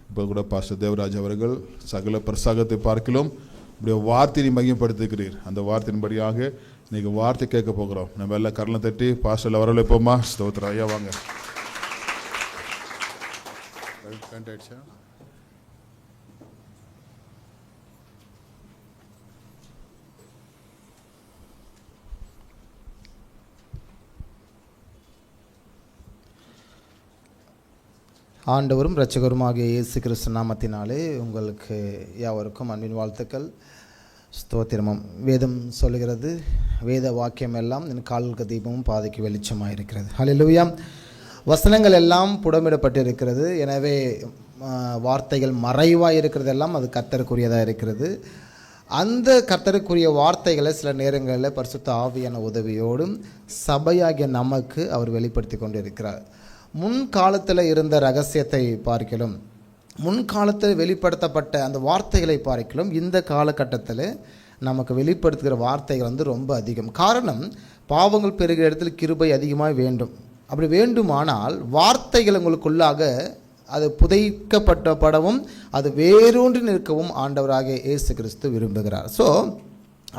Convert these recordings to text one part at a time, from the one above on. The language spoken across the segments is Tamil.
இப்போ கூட பாஸ்டர் தேவராஜ் அவர்கள் சகல பிரசங்கத்தை பார்க்கலாம் இப்படி வார்த்தையை மையப்படுத்துகிறீர். அந்த வார்த்தையின்படியாக இன்னைக்கு வார்த்தை கேட்க போகிறோம். நம்ம எல்லாம் கரலை தட்டி பாஸ்டர்ல வரவேற்போமா? ஸ்தோத்திரம். ஐயா வாங்க. ஆண்டவரும் இரட்சகருமாகிய இயேசு கிறிஸ்து நாமத்தினாலே உங்களுக்கு யாவருக்கும் அன்பின் வாழ்த்துக்கள். ஸ்தோத்திரமும். வேதம் சொல்லுகிறது, வேத வாக்கியம் எல்லாம் என் கால்களுக்கு தீபமும் பாதைக்கு வெளிச்சமாக இருக்கிறது. ஹல்லேலூயா. வசனங்கள் எல்லாம் புடமிடப்பட்டிருக்கிறது. எனவே வார்த்தைகள் மறைவாக இருக்கிறதெல்லாம் அது கர்த்தருக்குரியதாக இருக்கிறது. அந்த கர்த்தருக்குரிய வார்த்தைகளை சில நேரங்களில் பரிசுத்த ஆவியான உதவியோடும் சபையாகிய நமக்கு அவர் வெளிப்படுத்தி கொண்டு இருக்கிறார். முன்காலத்தில் இருந்த ரகசியத்தை பார்க்கலாம், முன்காலத்தில் வெளிப்படுத்தப்பட்ட அந்த வார்த்தைகளை பார்க்கலாம், இந்த காலகட்டத்தில் நமக்கு வெளிப்படுத்துகிற வார்த்தைகள் ரொம்ப அதிகம். காரணம், பாவங்கள் பெருகிற இடத்துல கிருபை அதிகமாக வேண்டும். அப்படி வேண்டுமானால் வார்த்தைகள் உங்களுக்குள்ளாக அது புதைக்கப்படவும் அது வேரூன்றி நிற்கவும் ஆண்டவராகிய இயேசு கிறிஸ்து விரும்புகிறார். ஸோ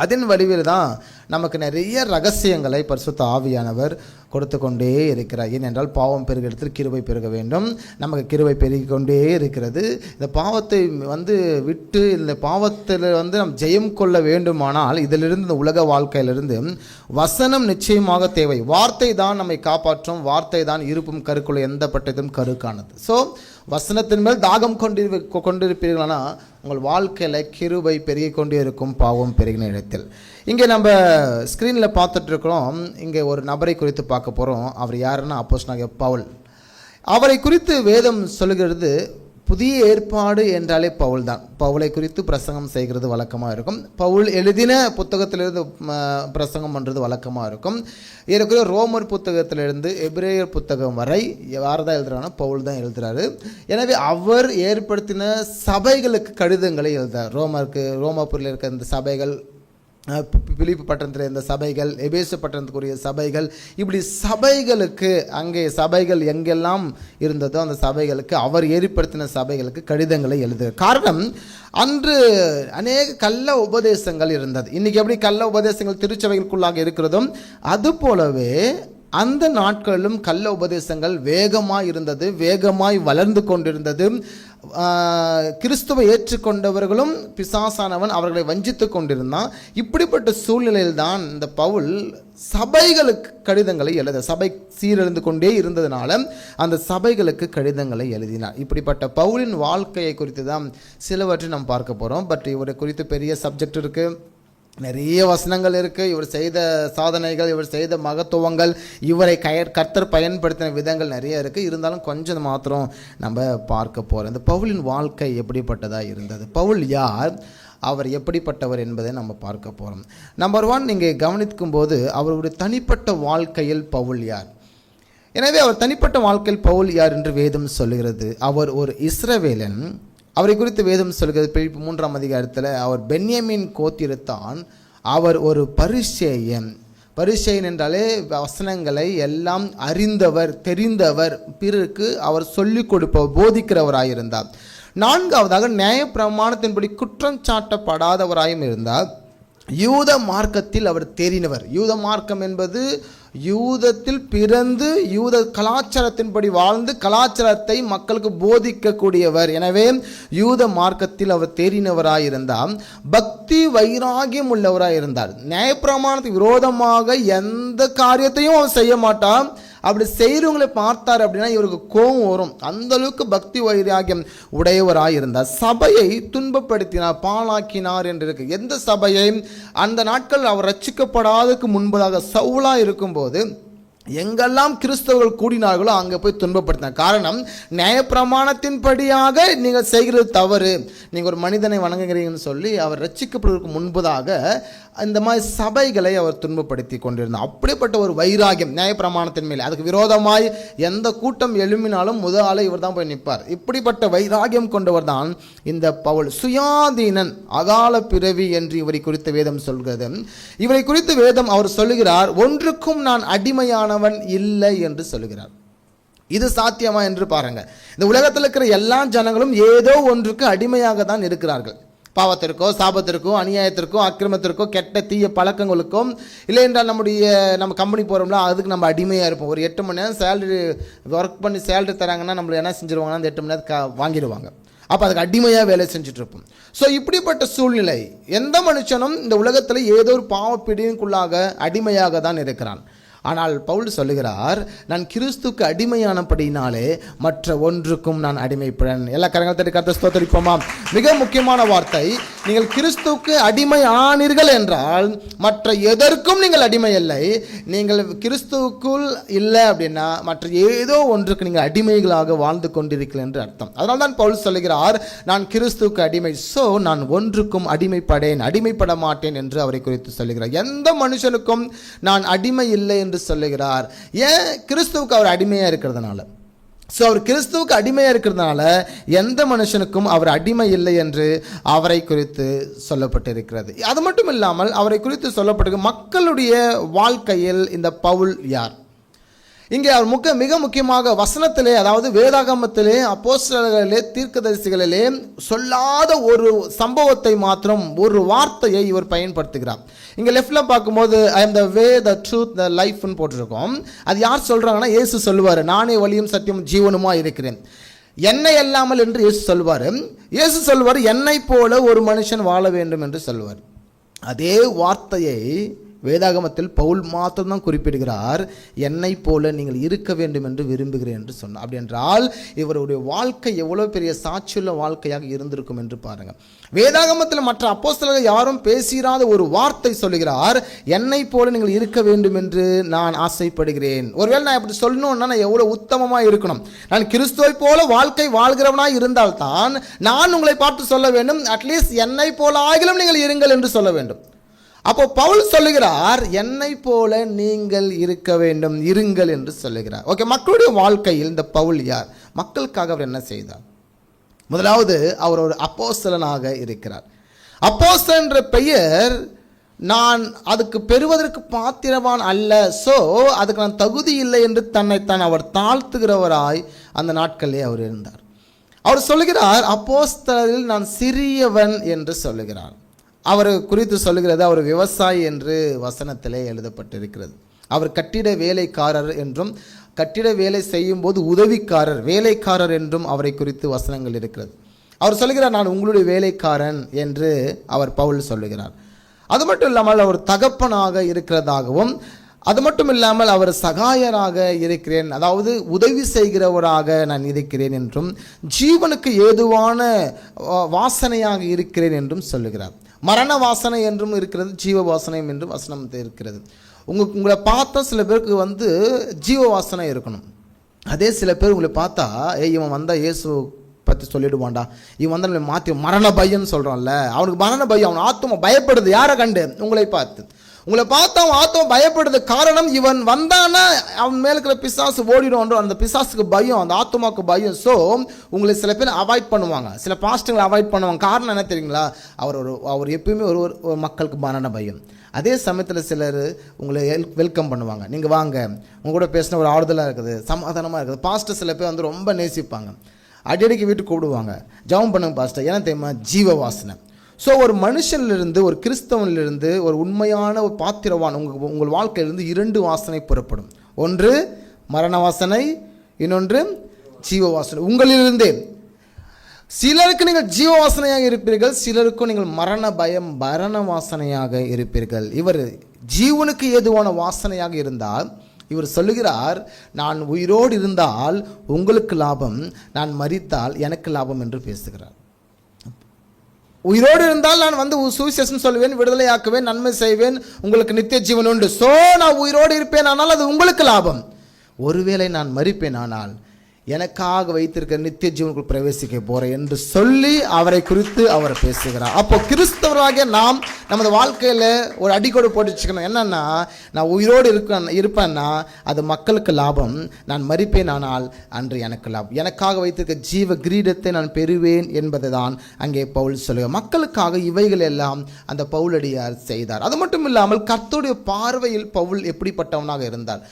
அதன் வடிவில் தான் நமக்கு நிறைய ரகசியங்களை பரிசுத்த ஆவியானவர் கொடுத்து கொண்டே இருக்கிறார். ஏனென்றால் பாவம் பெருகிற இடத்தில் கிருபை பெருக வேண்டும். நமக்கு கிருபை பெருகி கொண்டே இருக்கிறது. இந்த பாவத்தை விட்டு இந்த பாவத்தில் நாம் ஜெயம் கொள்ள வேண்டுமானால் இதிலிருந்து இந்த உலக வாழ்க்கையிலிருந்து வசனம் நிச்சயமாக தேவை. வார்த்தை தான் நம்மை காப்பாற்றும். வார்த்தை தான் இருப்பும் கருக்குள்ள எந்த பட்டதும் கருக்கானது. ஸோ வசனத்தின் மேல் தாகம் கொண்டிருப்பீர்களானா உங்கள் வாழ்க்கையில் கிருபை பெருகி கொண்டே இருக்கும், பாவம் பெருகின இடத்தில். இங்கே நம்ம ஸ்க்ரீனில் பார்த்துட்டு இருக்கிறோம். இங்கே ஒரு நபரை குறித்து பார்க்க போகிறோம். அவர் யாருன்னா அப்போஸ்தலனாகிய பவுல். அவரை குறித்து வேதம் சொல்லுகிறது, புதிய ஏற்பாடு என்றாலே பவுல் தான். பவுலை குறித்து பிரசங்கம் செய்கிறது வழக்கமாக இருக்கும். பவுல் எழுதின புத்தகத்திலிருந்து பிரசங்கம் பண்ணுறது வழக்கமாக இருக்கும். ஏற்கனவே ரோமர் புத்தகத்திலிருந்து எபிரேயர் புத்தகம் வரை யார் தான் எழுதுறாங்கன்னா பவுல் தான் எழுதுகிறாரு. எனவே அவர் ஏற்படுத்தின சபைகளுக்கு கடிதங்களை எழுதுறார். ரோமாபுரியில் இருக்க இந்த சபைகள், பிலிப்பு பட்டணத்தில் இருந்த சபைகள், எபேசு பட்டணத்துக்குரிய சபைகள், இப்படி சபைகளுக்கு அங்கே சபைகள் எங்கெல்லாம் இருந்ததோ அந்த சபைகளுக்கு அவர் ஏற்படுத்தின சபைகளுக்கு கடிதங்களை எழுதுகிறார். காரணம், அன்று அநேக கள்ள உபதேசங்கள் இருந்தது. இன்றைக்கி எப்படி கள்ள உபதேசங்கள் திருச்சபைகளுக்குள்ளாக இருக்கிறதும் அது போலவே அந்த நாட்களிலும் கள்ள உபதேசங்கள் வேகமாய் இருந்தது, வேகமாய் வளர்ந்து கொண்டிருந்தது. கிறிஸ்துவை ஏற்றுக்கொண்டவர்களும் பிசாசானவன் அவர்களை வஞ்சித்து கொண்டிருந்தான். இப்படிப்பட்ட சூழ்நிலையில்தான் இந்த பவுல் சபைகளுக்கு கடிதங்களை எழுத, சபை சீரழிந்து கொண்டே இருந்ததுனால அந்த சபைகளுக்கு கடிதங்களை எழுதினார். இப்படிப்பட்ட பவுலின் வாழ்க்கையை குறித்து தான் சிலவற்றை நாம் பார்க்க போகிறோம். பட் இவரை குறித்து பெரிய சப்ஜெக்ட் இருக்குது, நிறைய வசனங்கள் இருக்குது. இவர் செய்த சாதனைகள், இவர் செய்த மகத்துவங்கள், இவரை கர்த்தர் பயன்படுத்தின விதங்கள் நிறைய இருக்குது. இருந்தாலும் கொஞ்சம் மாத்திரம் நம்ம பார்க்க போகிறோம். இந்த பவுலின் வாழ்க்கை எப்படிப்பட்டதாக இருந்தது, பவுல் யார், அவர் எப்படிப்பட்டவர் என்பதை நம்ம பார்க்க போகிறோம். நம்பர் 1, நீங்கள் கவனிக்கும் போது அவருடைய தனிப்பட்ட வாழ்க்கையில் பவுல் யார். எனவே அவர் தனிப்பட்ட வாழ்க்கையில் பவுல் யார் என்று வேதம் சொல்லுகிறது. அவர் ஒரு இஸ்ரவேலன். அவரை குறித்து வேதம் சொல்கிறது பிலிப்பு 3ஆம் அதிகாரத்தில், அவர் பென்யமீன் கோத்திரத்தான். அவர் ஒரு பரிசேயன். பரிசேயன் என்றாலே வசனங்களை எல்லாம் அறிந்தவர், தெரிந்தவர், பிறருக்கு அவர் சொல்லிக் கொடுப்பவர், போதிக்கிறவராயிருந்தார். 4ஆவதாக நியாயப்பிரமாணத்தின்படி குற்றம் சாட்டப்படாதவராயும் இருந்தார். யூத மார்க்கத்தில் அவர் தேறினவர். யூத மார்க்கம் என்பது யூதத்தில் பிறந்து யூத கலாச்சாரத்தின்படி வாழ்ந்து கலாச்சாரத்தை மக்களுக்கு போதிக்கக்கூடியவர். எனவே யூத மார்க்கத்தில் அவர் தேறினவராயிருந்தார். பக்தி வைராகியம் உள்ளவராயிருந்தார். நியாயப்பிரமாணத்துக்கு விரோதமாக எந்த காரியத்தையும் அவர் செய்ய மாட்டார். அப்படி செய்கிறவங்களை பார்த்தார் அப்படின்னா இவருக்கு கோபம் வரும். அந்த அளவுக்கு பக்தி வைராகியம் உடையவராயிருந்தார். சபையை துன்பப்படுத்தினார், பாழாக்கினார் என்று இருக்கு. எந்த சபையை? அந்த நாட்கள் அவர் ரட்சிக்கப்படாததுக்கு முன்பதாக சவுலா இருக்கும்போது எங்கெல்லாம் கிறிஸ்தவர்கள் கூடினார்களோ அங்கே போய் துன்பப்படுத்தினார். காரணம், நியாயப்பிரமாணத்தின்படியாக நீங்கள் செய்கிறது தவறு, நீங்கள் ஒரு மனிதனை வணங்குகிறீங்கன்னு சொல்லி அவர் ரட்சிக்கப்படுவதற்கு முன்பதாக இந்த மாதிரி சபைகளை அவர் துன்பப்படுத்தி கொண்டிருந்தார். அப்படிப்பட்ட ஒரு வைராகியம் நியாயப்பிரமாணத்தின் மேலே. அதுக்கு விரோதமாய் எந்த கூட்டம் எழும்பினாலும் முதலாளி இவர் தான் போய் நிற்பார். இப்படிப்பட்ட வைராகியம் கொண்டவர் தான் இந்த பவுல். சுயாதீனன், அகால பிறவி என்று இவரை குறித்து வேதம் சொல்கிறது. இவரை குறித்து வேதம் அவர் சொல்லுகிறார், ஒன்றுக்கும் நான் அடிமையானவன் இல்லை என்று சொல்லுகிறார். இது சாத்தியமா என்று பாருங்க. இந்த உலகத்தில் இருக்கிற எல்லா ஜனங்களும் ஏதோ ஒன்றுக்கு அடிமையாக தான் இருக்கிறார்கள். பாவத்திற்கோ, சாபத்திற்கோ, அநியாயத்திற்கோ, அக்கிரமத்திற்கோ, கெட்ட தீய பழக்கங்களுக்கும், இல்லை என்றால் நம்ம கம்பெனி போகிறோம்ல, அதுக்கு நம்ம அடிமையாக இருப்போம். ஒரு 8 மணி நேரம் சேலரி ஒர்க் பண்ணி சேலரி தராங்கன்னா நம்மளை என்ன செஞ்சுருவாங்கன்னா அந்த 8 மணி நேரத்துக்கு வாங்கிடுவாங்க. அப்போ அதுக்கு அடிமையாக வேலை செஞ்சுட்டு இருப்போம். ஸோ இப்படிப்பட்ட சூழ்நிலை, எந்த மனுஷனும் இந்த உலகத்தில் ஏதோ ஒரு பாவப்பிடிக்குள்ளாக அடிமையாக தான் இருக்கிறான். ஆனால் பவுல் சொல்லுகிறார், நான் கிறிஸ்துக்கு அடிமையானபடினாலே மற்ற ஒன்றுக்கும் நான் அடிமைப்படன். எல்லா கரங்கள் தட்டி கர்த்தரை ஸ்தோத்திரிப்போமா? மிக முக்கியமான வார்த்தை. நீங்கள் கிறிஸ்துவுக்கு அடிமை ஆனீர்கள் என்றால் மற்ற எதற்கும் நீங்கள் அடிமை இல்லை. நீங்கள் கிறிஸ்துவுக்குள் இல்லை அப்படின்னா மற்ற ஏதோ ஒன்றுக்கு நீங்கள் அடிமைகளாக வாழ்ந்து கொண்டிருக்கிறீர்கள் என்று அர்த்தம். அதனால் தான் பவுல் சொல்லுகிறார், நான் கிறிஸ்துவுக்கு அடிமை, ஸோ நான் ஒன்றுக்கும் அடிமைப்பட மாட்டேன் என்று அவரை குறித்து சொல்லுகிறார். எந்த மனுஷனுக்கும் நான் அடிமை இல்லை என்று சொல்லுகிறார். ஏன்? கிறிஸ்துவுக்கு அவர் அடிமையா இருக்கிறதுனால. ஸோ அவர் கிறிஸ்துவுக்கு அடிமையாக இருக்கிறதுனால எந்த மனுஷனுக்கும் அவர் அடிமை இல்லை என்று அவரை குறித்து சொல்லப்பட்டிருக்கிறது. அது மட்டும் இல்லாமல் அவரை குறித்து சொல்லப்பட்டிருக்க மக்களுடைய வாழ்க்கையில் இந்த பவுல் யார்? இங்கே அவர் மிக முக்கியமாக வசனத்திலே, அதாவது வேதாகமத்திலே, அப்போஸ்தலர்களிலே, தீர்க்கதரிசிகளிலே சொல்லாத ஒரு சம்பவத்தை மாத்திரம், ஒரு வார்த்தையை இவர் பயன்படுத்துகிறார். இங்கே லெஃப்டில் பார்க்கும்போது I am the way, the truth, த லைஃப்னு போட்டிருக்கோம். அது யார் சொல்கிறாங்கன்னா, இயேசு சொல்லுவார், நானே வழியும் சத்தியம் ஜீவனுமா இருக்கிறேன், என்னை அல்லாமல் என்று இயேசு சொல்வார். இயேசு சொல்வார், என்னை போல ஒரு மனுஷன் வாழ வேண்டும் என்று சொல்வார். அதே வார்த்தையை வேதாகமத்தில் பவுல் மாத்திரம்தான் குறிப்பிடுகிறார், என்னை போல நீங்கள் இருக்க வேண்டும் என்று விரும்புகிறேன் என்று சொன்னார். அப்படி என்றால் இவருடைய வாழ்க்கை எவ்வளோ பெரிய சாட்சியுள்ள வாழ்க்கையாக இருந்திருக்கும் என்று பாருங்கள். வேதாகமத்தில் மற்ற அப்போஸ்தலர்கள் யாரும் பேசிராத ஒரு வார்த்தை சொல்லுகிறார், என்னை போல நீங்கள் இருக்க வேண்டும் என்று நான் ஆசைப்படுகிறேன். ஒருவேளை நான் இப்படி சொல்லணும்னா நான் எவ்வளோ உத்தமமாக இருக்கணும், நான் கிறிஸ்துவை போல வாழ்க்கை வாழ்கிறவனாக இருந்தால்தான் நான் உங்களை பார்த்து சொல்ல வேண்டும், அட்லீஸ்ட் என்னை போல ஆகிலும் நீங்கள் இருங்கள் என்று சொல்ல வேண்டும். அப்போ பவுல் சொல்லுகிறார், என்னை போல நீங்கள் இருக்க வேண்டும், இருங்கள் என்று சொல்லுகிறார். ஓகே, மக்களுடைய வாழ்க்கையில் இந்த பவுல் யார்? மக்களுக்காக அவர் என்ன செய்தார்? முதலாவது, அவர் ஒரு அப்போஸ்தலனாக இருக்கிறார். அப்போஸ்தலன் என்ற பெயர் நான் அதுக்கு பெறுவதற்கு பாத்திரவான் அல்ல, ஸோ அதுக்கு நான் தகுதி இல்லை என்று தன்னைத்தான் அவர் தாழ்த்துகிறவராய் அந்த நாட்களிலே அவர் இருந்தார். அவர் சொல்லுகிறார், அப்போஸ்தலரில் நான் சிறியவன் என்று சொல்லுகிறார். அவர் குறித்து சொல்லுகிறது, அவர் விவசாயி என்று வசனத்திலே எழுதப்பட்டிருக்கிறது. அவர் கட்டிட வேலைக்காரர் என்றும், கட்டிட வேலை செய்யும் போது உதவிக்காரர், வேலைக்காரர் என்றும் அவரை குறித்து வசனங்கள் இருக்கிறது. அவர் சொல்லுகிறார், நான் உங்களுடைய வேலைக்காரன் என்று அவர் பவுல் சொல்லுகிறார். அது மட்டும் இல்லாமல் அவர் தகப்பனாக இருக்கிறதாகவும், அது மட்டும் இல்லாமல் அவர் சகாயராக இருக்கிறேன், அதாவது உதவி செய்கிறவராக நான் இருக்கிறேன் என்றும், ஜீவனுக்கு ஏதுவான வாசனையாக இருக்கிறேன் என்றும் சொல்லுகிறார். மரண வாசனை என்றும் இருக்கிறது, ஜீவ வாசனை என்றும் வசனம் இருக்கிறது. உங்களை பார்த்தா சில பேருக்கு ஜீவ வாசனை இருக்கணும். அதே சில பேர் உங்களை பார்த்தா, இவன் வந்தால் இயேசு பற்றி சொல்லிடுவான்டா, இவன் வந்தால் மாற்றி மரண பயம்னு சொல்கிறான்ல, அவனுக்கு மரண பயம், அவன் ஆத்மா பயப்படுது. யாரை கண்டு? உங்களை பார்த்து. உங்களை பார்த்து அவன் ஆத்மா பயப்படுது. காரணம், இவன் வந்தானா அவன் மேலே இருக்கிற பிசாசு ஓடிடும், அந்த பிசாசுக்கு பயம், அந்த ஆத்மாவுக்கு பயம். ஸோ உங்களை சில பேர் அவாய்ட் பண்ணுவாங்க, சில பாஸ்ட்டுங்களை அவாய்ட் பண்ணுவாங்க. காரணம் என்ன தெரியுங்களா? அவர் எப்பயுமே ஒரு மக்களுக்கு மரண பயம். அதே சமயத்தில் சிலர் உங்களை வெல்கம் பண்ணுவாங்க, நீங்கள் வாங்க, உங்க கூட பேசின ஒரு ஆறுதலாக இருக்குது, சமாதானமாக இருக்குது. பாஸ்டர் சில பேர் ரொம்ப நேசிப்பாங்க, அடிக்கடிக்கு வீட்டுக்கு கூப்பிடுவாங்க, ஜெபம் பண்ணுங்க பாஸ்டர். ஏன்னா தெரியுமா? ஜீவ வாசனை. ஸோ ஒரு மனுஷனிலிருந்து, ஒரு கிறிஸ்தவனிலிருந்து, ஒரு உண்மையான ஒரு பாத்திரவான் உங்கள் வாழ்க்கையிலிருந்து 2 வாசனை புறப்படும். ஒன்று மரண வாசனை, இன்னொன்று ஜீவ வாசனை. உங்களிலிருந்தே சிலருக்கு நீங்கள் ஜீவ வாசனையாக இருப்பீர்கள், சிலருக்கும் நீங்கள் மரண வாசனையாக இருப்பீர்கள். இவர் ஜீவனுக்கு ஏதுவான வாசனையாக இருந்தால், இவர் சொல்லுகிறார், நான் உயிரோடு இருந்தால் உங்களுக்கு லாபம், நான் மரித்தால் எனக்கு லாபம் என்று பேசுகிறார். உயிரோடு இருந்தால் நான் சுவிசேஷம் சொல்லுவேன், விடுதலையாக்குவேன், நன்மை செய்வேன், உங்களுக்கு நித்திய ஜீவன் உண்டு. ஸோ நான் உயிரோடு இருப்பேன், ஆனால் அது உங்களுக்கு லாபம். ஒருவேளை நான் மரிப்பேன், ஆனால் எனக்காக வைத்திருக்கிற நித்திய ஜீவனுக்குள் பிரவேசிக்க போறேன் என்று சொல்லி அவரை குறித்து அவர் பேசுகிறார். அப்போ கிறிஸ்தவராகிய நாம் நமது வாழ்க்கையில் ஒரு அடிக்கோடு போட்டு வச்சுக்கணும். என்னன்னா, நான் உயிரோடு இருப்பேன்னா அது மக்களுக்கு லாபம், நான் மரிப்பேன் ஆனால் அன்று எனக்கு லாபம், எனக்காக வைத்திருக்க ஜீவ கிரீடத்தை நான் பெறுவேன் என்பதை தான் அங்கே பவுல் சொல்லுவார். மக்களுக்காக இவைகள் எல்லாம் அந்த பவுலடியார் செய்தார். அது மட்டும் இல்லாமல் கர்த்தருடைய பார்வையில் பவுல் எப்படிப்பட்டவனாக இருந்தார்?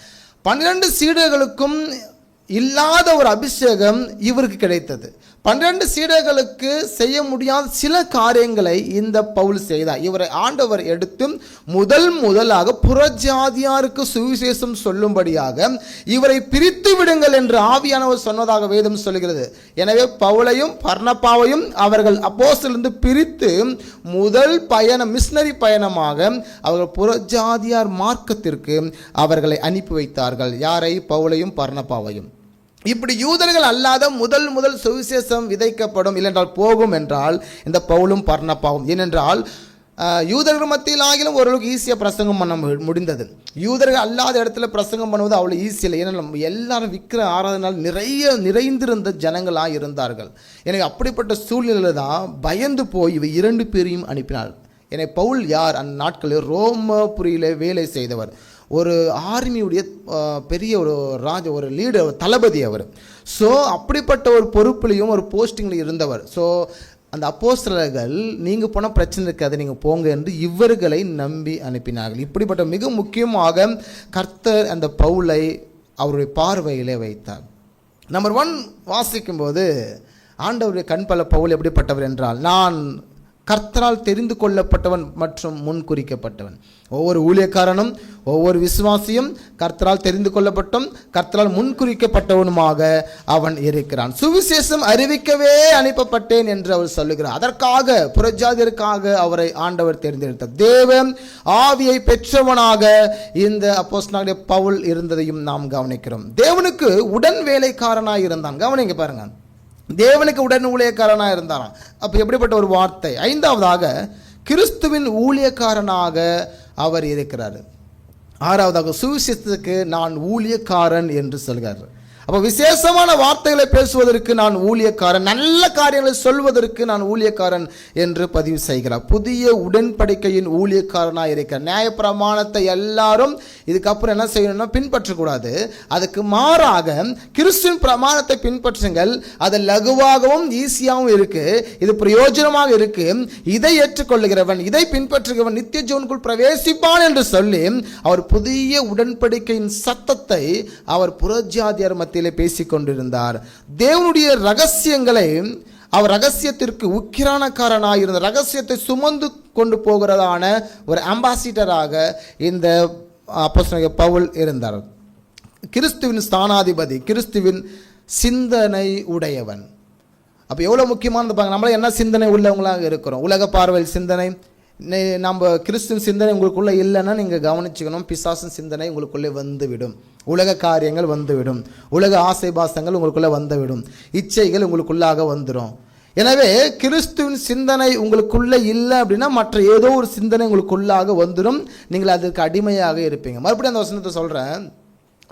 12 சீடர்களுக்கும் இல்லாத ஒரு அபிஷேகம் இவருக்கு கிடைத்தது. 12 சீடர்களுக்கு செய்ய முடியாத சில காரியங்களை இந்த பவுல் செய்தார். இவரை ஆண்டவர் எடுத்து முதலாக புறஜாதியாருக்கு சுவிசேஷம் சொல்லும்படியாக இவரை பிரித்து விடுங்கள் என்று ஆவியானவர் சொன்னதாக வேதம் சொல்கிறது. எனவே பவுலையும் பர்னபாவையும் அவர்கள் அப்போஸ்தலரிலிருந்து பிரித்து முதல் பயணம், மிஷனரி பயணமாக அவர்கள் புறஜாதியார் மார்க்கத்திற்கு அவர்களை அனுப்பி வைத்தார்கள். யாரை? பவுலையும் பர்னபாவையும். இப்படி யூதர்கள் அல்லாத முதல் சுவிசேஷம் விதைக்கப்படும், இல்லைன்றால் போகும் என்றால் இந்த பவுலும் பர்னபாவும். ஏனென்றால் யூதர்கள் மத்தியில் ஆகிலும் ஓரளவுக்கு ஈஸியாக பிரசங்கம் பண்ண முடிந்தது. யூதர்கள் அல்லாத இடத்துல பிரசங்கம் பண்ணுவது அவ்வளோ ஈஸி இல்லை. ஏன்னா நம்ம எல்லாரும் விற்கிற ஆராதனால் நிறைந்திருந்த ஜனங்களாக இருந்தார்கள். எனவே அப்படிப்பட்ட சூழ்நிலையில் தான் பயந்து போய் இவை 2 பேரையும் அனுப்பினார். எனவே பவுல் யார்? அந்த நாட்களில் ரோமபுரியில் வேலை செய்தவர், ஒரு ஆர்மியுடைய பெரிய ஒரு லீடர், ஒரு தளபதி அவர். ஸோ அப்படிப்பட்ட ஒரு பொறுப்புலையும் ஒரு போஸ்டிங்கில் இருந்தவர். ஸோ அந்த அப்போஸ்தலர்கள் நீங்கள் போனால் பிரச்சனை இருக்காது, நீங்கள் போங்க என்று இவர்களை நம்பி அனுப்பினார்கள். இப்படிப்பட்ட மிக முக்கியமாக கர்த்தர் அந்த பவுலை அவருடைய பார்வையிலே வைத்தார். நம்பர் 1 வாசிக்கும்போது ஆண்டவருடைய கண்பல பவுல் எப்படிப்பட்டவர் என்றால், நான் கர்த்தரால் தெரிந்து கொள்ளப்பட்டவன் மற்றும் முன் குறிக்கப்பட்டவன். ஒவ்வொரு ஊழியக்காரனும் ஒவ்வொரு விசுவாசியும் கர்த்தரால் தெரிந்து கொள்ளப்பட்டும் கர்த்தரால் முன்குறிக்கப்பட்டவனுமாக அவன் இருக்கிறான். சுவிசேஷம் அறிவிக்கவே அனுப்பப்பட்டேன் என்று அவர் சொல்லுகிறார். அதற்காக புறஜாதியருக்காக அவரை ஆண்டவர் தேர்ந்தெடுத்தார். தேவன் ஆவியை பெற்றவனாக இந்த அப்போஸ்தலனாகிய பவுல் இருந்ததையும் நாம் கவனிக்கிறோம். தேவனுக்கு உடன் வேலைக்காரனாய் இருந்தான். கவனிங்க பாருங்க, தேவனுக்கு உடன் ஊழியக்காரனாக இருந்தாராம். அப்போ எப்படிப்பட்ட ஒரு வார்த்தை! 5வதாக கிறிஸ்துவின் ஊழியக்காரனாக அவர் இருக்கிறார். 6வதாக சுவிசேஷத்துக்கு நான் ஊழியக்காரன் என்று சொல்கிறார். அப்போ விசேஷமான வார்த்தைகளை பேசுவதற்கு நான் ஊழியக்காரன், நல்ல காரியங்களை சொல்வதற்கு நான் ஊழியக்காரன் என்று பதிவு செய்கிறார். புதிய உடன்படிக்கையின் ஊழியக்காரனாக இருக்கிறார். நியாயப்பிரமாணத்தை எல்லாரும் இதுக்கப்புறம் என்ன செய்யணும்னா பின்பற்றக்கூடாது. அதுக்கு மாறாக கிறிஸ்துவின் பிரமாணத்தை பின்பற்றுங்கள். அது லகுவாகவும் ஈஸியாகவும் இருக்கு, இது பிரயோஜனமாக இருக்கு. இதை ஏற்றுக்கொள்ளுகிறவன், இதை பின்பற்றுகிறவன் நித்திய ஜீவனுக்குள் பிரவேசிப்பான் என்று சொல்லி அவர் புதிய உடன்படிக்கையின் சத்தத்தை அவர் புறஜாதியார் மத்தியிலே பேசிக்கொண்டிருந்தார். தேவனுடைய ரகசியங்களை, அவர் ரகசியத்திற்கு உக்கிரானக்காரனாக இருந்த, ரகசியத்தை சுமந்து கொண்டு போகிறதான ஒரு அம்பாசிடராக இந்த அப்போஸ்தலனாகிய பவுல் இருந்தார். கிறிஸ்துவின் ஸ்தானாதிபதி, கிறிஸ்துவின் சிந்தனை உடையவன். அப்போ எவ்வளோ முக்கியமானது பாருங்க. நம்மள என்ன சிந்தனை உள்ளவங்களாக இருக்கிறோம்? உலக பார்வையில் சிந்தனை, நம்ம கிறிஸ்துவின் சிந்தனை உங்களுக்குள்ளே இல்லைன்னா நீங்கள் கவனிச்சுக்கணும், பிசாசின் சிந்தனை உங்களுக்குள்ளே வந்துவிடும், உலக காரியங்கள் வந்துவிடும், உலக ஆசை பாசங்கள் உங்களுக்குள்ளே வந்துவிடும், இச்சைகள் உங்களுக்குள்ளாக வந்துடும். எனவே கிறிஸ்துவின் சிந்தனை உங்களுக்குள்ளே இல்லை அப்படின்னா மற்ற ஏதோ ஒரு சிந்தனை உங்களுக்குள்ளாக வந்துடும், நீங்கள் அதற்கு அடிமையாக இருப்பீங்க. மறுபடியும் அந்த வசனத்தை சொல்கிறேன்,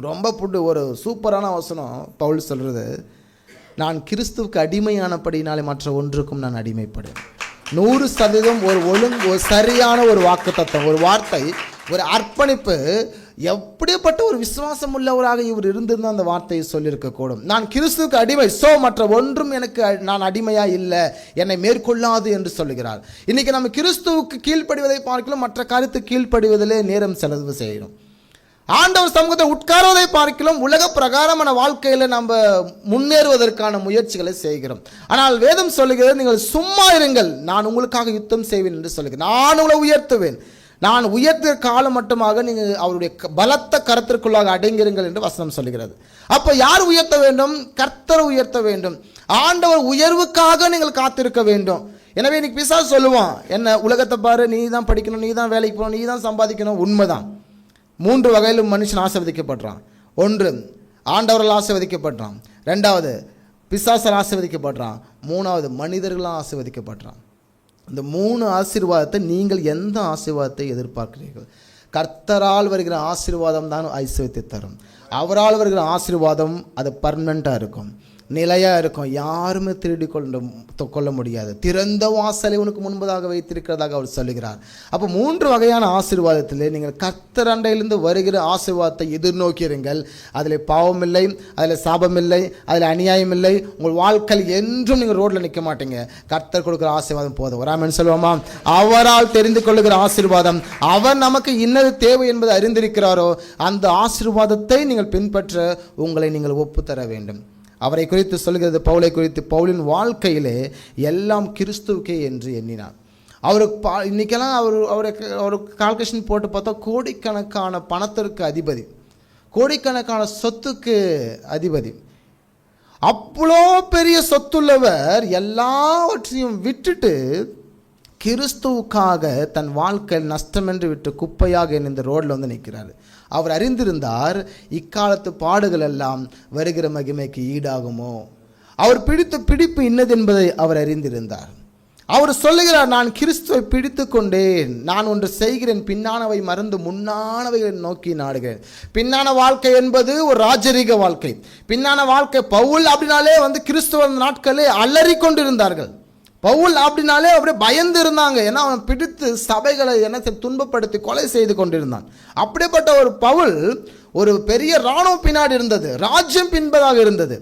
ரொம்ப ஒரு சூப்பரான வசனம். பவுல் சொல்கிறது, நான் கிறிஸ்துவுக்கு அடிமையானபடினாலே மற்ற ஒன்றுக்கும் நான் அடிமைப்படுவேன். 100% ஒரு சரியான ஒரு வாக்குத்தத்தம், ஒரு வார்த்தை, ஒரு அர்ப்பணிப்பு. எப்படிப்பட்ட ஒரு விசுவாசம் உள்ளவராக இவர் இருந்திருந்தால் அந்த வார்த்தையை சொல்லியிருக்கக்கூடும். நான் கிறிஸ்துவுக்கு அடிமை, மற்ற ஒன்றும் எனக்கு நான் அடிமையா இல்லை, என்னை மேற்கொள்ளாது என்று சொல்லுகிறார். இன்னைக்கு நம்ம கிறிஸ்துவுக்கு கீழ்ப்படிவதை பார்க்கலாம், மற்ற காரியத்துக்கு கீழ்ப்படிவதிலே நேரம் செலவு செய்யணும். ஆண்டவர் சமூகத்தை உட்காருவதை பார்க்கலாம், உலக பிரகாரமான வாழ்க்கையில் நம்ம முன்னேறுவதற்கான முயற்சிகளை செய்கிறோம். ஆனால் வேதம் சொல்லுகிறது, நீங்கள் சும்மா இருங்கள், நான் உங்களுக்காக யுத்தம் செய்வேன் என்று சொல்லுகிறேன். நான் உங்களை உயர்த்துவேன், நான் உயர்த்த காலம் மட்டுமாக நீங்கள் அவருடைய பலத்த கரத்திற்குள்ளாக அடங்கிருங்கள் என்று வசனம் சொல்லுகிறது. அப்போ யார் உயர்த்த வேண்டும்? கர்த்தர் உயர்த்த வேண்டும். ஆண்டவர் உயர்வுக்காக நீங்கள் காத்திருக்க வேண்டும். எனவே இன்னைக்கு பிசாசு சொல்லுவான், என்ன உலகத்தை பாரு, நீ தான் படிக்கணும், நீ தான் வேலைக்கு போகணும், நீ தான் சம்பாதிக்கணும். உண்மைதான். 3 வகையிலும் மனுஷன் ஆசீர்வதிக்கப்படுறான். 1, ஆண்டவரால் ஆசீர்வதிக்கப்படுறான். 2வது பிசாசால் ஆசீர்வதிக்கப்படுறான். 3வது மனிதர்களால் ஆசீர்வதிக்கப்படுறான். இந்த 3 ஆசீர்வாதத்தை நீங்கள் எந்த ஆசீர்வாதத்தை எதிர்பார்க்கிறீர்கள்? கர்த்தரால் வருகிற ஆசீர்வாதம் தான் ஐஸ்வர்யத்தை தரும். அவரால் வருகிற ஆசீர்வாதம் அது பர்மனெண்ட்டாக இருக்கும். நிலையாக இருக்கும், யாருமே திருடி கொள்ள முடியாது. திறந்த வாசலை உனக்கு முன்பதாக வைத்திருக்கிறதாக அவர் சொல்லுகிறார். அப்போ 3 வகையான ஆசீர்வாதத்தில் நீங்கள் கர்த்தர் அண்டையிலிருந்து வருகிற ஆசீர்வாதத்தை எதிர்நோக்கியிருங்கள். அதில் பாவம் இல்லை, அதில் சாபம் இல்லை, அதில் அநியாயம் இல்லை. உங்கள் வாழ்க்கையில் என்றும் நீங்கள் ரோட்டில் நிற்க மாட்டீங்க. கர்த்தர் கொடுக்குற ஆசீர்வாதம் போதும். ராமன் சொல்லுவோமா? அவரால் தெரிந்து கொள்ளுகிற ஆசீர்வாதம், அவர் நமக்கு இன்னது தேவை என்பதை அறிந்திருக்கிறாரோ அந்த ஆசீர்வாதத்தை நீங்கள் பின்பற்ற உங்களை நீங்கள் ஒப்புத்தர வேண்டும். அவரை குறித்து சொல்கிறது பவுலை குறித்து, பவுலின் வாழ்க்கையிலே எல்லாம் கிறிஸ்துவுக்கே என்று எண்ணினார். அவருக்கு இன்னைக்கெல்லாம் அவருக்கு கால்குலேஷன் போட்டு பார்த்தா கோடிக்கணக்கான பணத்திற்கு அதிபதி, கோடிக்கணக்கான சொத்துக்கு அதிபதி. அவ்வளோ பெரிய சொத்துள்ளவர் எல்லாவற்றையும் விட்டுட்டு கிறிஸ்துவுக்காக தன் வாழ்க்கையில் நஷ்டமென்று விட்டு குப்பையாக இந்த ரோட்டில் வந்து நிற்கிறார். அவர் அறிந்திருந்தார் இக்காலத்து பாடுகள் எல்லாம் வருகிற மகிமைக்கு ஈடாகுமோ. அவர் பிடித்த பிடிப்பு இன்னது என்பதை அவர் அறிந்திருந்தார். அவர் சொல்லுகிறார், நான் கிறிஸ்துவை பிடித்து கொண்டேன், நான் ஒன்று செய்கிறேன், பின்னானவை மறந்து முன்னானவைகளை நோக்கி நாடுகிறேன். பின்னான வாழ்க்கை என்பது ஒரு ராஜரீக வாழ்க்கை. பின்னான வாழ்க்கை பவுல் அப்படின்னாலே கிறிஸ்துவ நாட்களே அலறி கொண்டிருந்தார்கள். பவுல் அப்படின்னாலே அப்படியே பயந்து இருந்தாங்க. ஏன்னா அவன் பிடித்து சபைகளை துன்பப்படுத்தி கொலை செய்து கொண்டிருந்தான். அப்படிப்பட்ட ஒரு பவுல் ஒரு பெரிய இராணுவம் பின்னாடி இருந்தது, ராஜ்யம் பின்பதாக இருந்தது.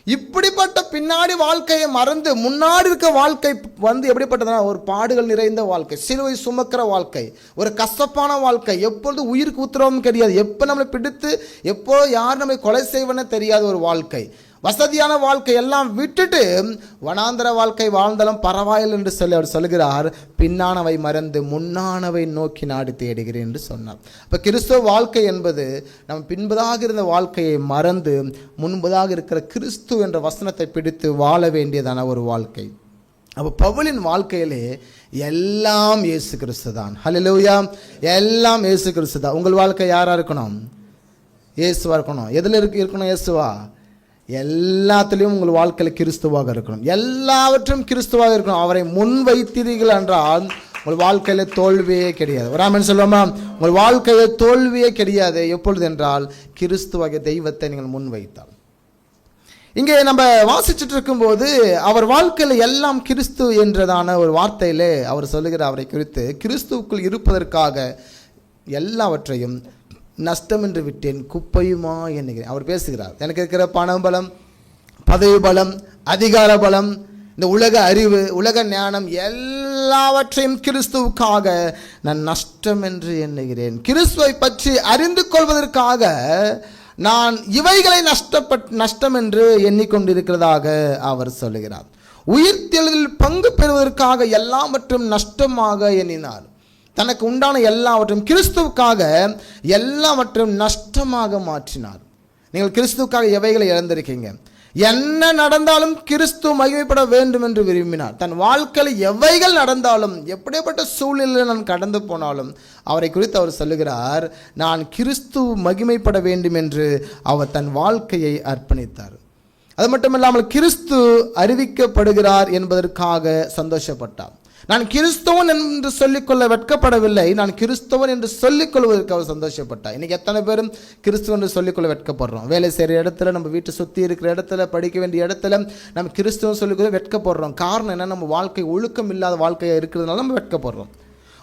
இப்படிப்பட்ட பின்னாடி வாழ்க்கையை மறந்து முன்னாடி இருக்க வாழ்க்கை எப்படிப்பட்டதுனா ஒரு பாடுகள் நிறைந்த வாழ்க்கை, சிலுவை சுமக்கிற வாழ்க்கை, ஒரு கசப்பான வாழ்க்கை, எப்பொழுது உயிருக்கு உத்தரவும் கிடையாது, எப்போ நம்மளை பிடித்து எப்போ யார் நம்மை கொலை செய்வனே தெரியாத ஒரு வாழ்க்கை, வசதியான வாழ்க்கை எல்லாம் விட்டுட்டு வனாந்தர வாழ்க்கை வாழ்ந்தாலும் பரவாயில்லை என்று சொல்லி அவர் சொல்கிறார், பின்னானவை மறந்து முன்னானவை நோக்கி நாடு தேடுகிறேன் என்று சொன்னார். இப்போ கிறிஸ்துவ வாழ்க்கை என்பது நம்ம பின்பதாக இருந்த வாழ்க்கையை மறந்து முன்பதாக இருக்கிற கிறிஸ்து என்ற வசனத்தை பிடித்து வாழ வேண்டியதான ஒரு வாழ்க்கை. அப்போ பவுலின் வாழ்க்கையிலே எல்லாம் இயேசு கிறிஸ்து தான். ஹல்லேலூயா, எல்லாம் இயேசு கிறிஸ்து தான். உங்கள் வாழ்க்கை யாராக இருக்கணும்? இயேசுவா இருக்கணும். எதில் இருக்கணும்? இயேசுவா. எல்லாத்துலேயும் உங்கள் வாழ்க்கையில் கிறிஸ்துவாக இருக்கணும், எல்லாவற்றும் கிறிஸ்துவாக இருக்கணும். அவரை முன் வைத்தீர்கள் என்றால் உங்கள் வாழ்க்கையில் தோல்வியே கிடையாது. ராமன் சொல்லுவோமா? உங்கள் வாழ்க்கையில் தோல்வியே கிடையாது. எப்பொழுது என்றால் கிறிஸ்துவாகிய தெய்வத்தை நீங்கள் முன் வைத்தால். இங்கே நம்ம வாசிச்சுட்டு இருக்கும்போது அவர் வாழ்க்கையில் எல்லாம் கிறிஸ்து என்றதான ஒரு வார்த்தையிலே அவர் சொல்லுகிற அவரை குறித்து, கிறிஸ்துவுக்குள் இருப்பதற்காக எல்லாவற்றையும் நஷ்டம் என்று விட்டேன், குப்பையுமா என்கிறேன். அவர் பேசுகிறார், எனக்கு இருக்கிற பணம் பலம், பதவி பலம், அதிகார பலம், இந்த உலக அறிவு, உலக ஞானம் எல்லாவற்றையும் கிறிஸ்துவுக்காக நான் நஷ்டம் என்று எண்ணுகிறேன். கிறிஸ்துவை பற்றி அறிந்து கொள்வதற்காக நான் இவைகளை நஷ்டம் என்று எண்ணிக்கொண்டிருக்கிறதாக அவர் சொல்லுகிறார். உயிர்த்தெழுதலில் பங்கு பெறுவதற்காக எல்லாவற்றும் நஷ்டமாக எண்ணினார். தனக்கு உண்டான எல்லாவற்றையும் கிறிஸ்துவுக்காக எல்லாவற்றையும் நஷ்டமாக மாற்றினார். நீங்கள் கிறிஸ்துவுக்காக எவைகளை இழந்திருக்கீங்க? என்ன நடந்தாலும் கிறிஸ்து மகிமைப்பட வேண்டும் என்று விரும்பினார். தன் வாழ்க்கையில் எவைகள் நடந்தாலும், எப்படிப்பட்ட சூழ்நிலையில் நான் கடந்து போனாலும் அவரை குறித்து அவர் சொல்லுகிறார், நான் கிறிஸ்து மகிமைப்பட வேண்டும் என்று அவர் தன் வாழ்க்கையை அர்ப்பணித்தார். அது மட்டுமில்லாமல் கிறிஸ்து அறிவிக்கப்படுகிறார் என்பதற்காக சந்தோஷப்பட்டார். நான் கிறிஸ்தவன் என்று சொல்லிக்கொள்ள வெட்கப்படவில்லை, நான் கிறிஸ்தவன் என்று சொல்லிக்கொள்வதற்கு அவர் சந்தோஷப்பட்டார். இன்றைக்கி எத்தனை பேரும் கிறிஸ்துவன் என்று சொல்லிக்கொள்ள வெட்கப்படுறோம். வேலை செய்கிற இடத்துல, நம்ம வீட்டை சுற்றி இருக்கிற இடத்துல, படிக்க வேண்டிய இடத்துல நம்ம கிறிஸ்துவன் சொல்லிக்கொள்ள வெட்கப்படுறோம். காரணம் என்ன? நம்ம வாழ்க்கை ஒழுக்கம் இல்லாத வாழ்க்கையாக இருக்கிறதுனால நம்ம வெட்கப்படுறோம்.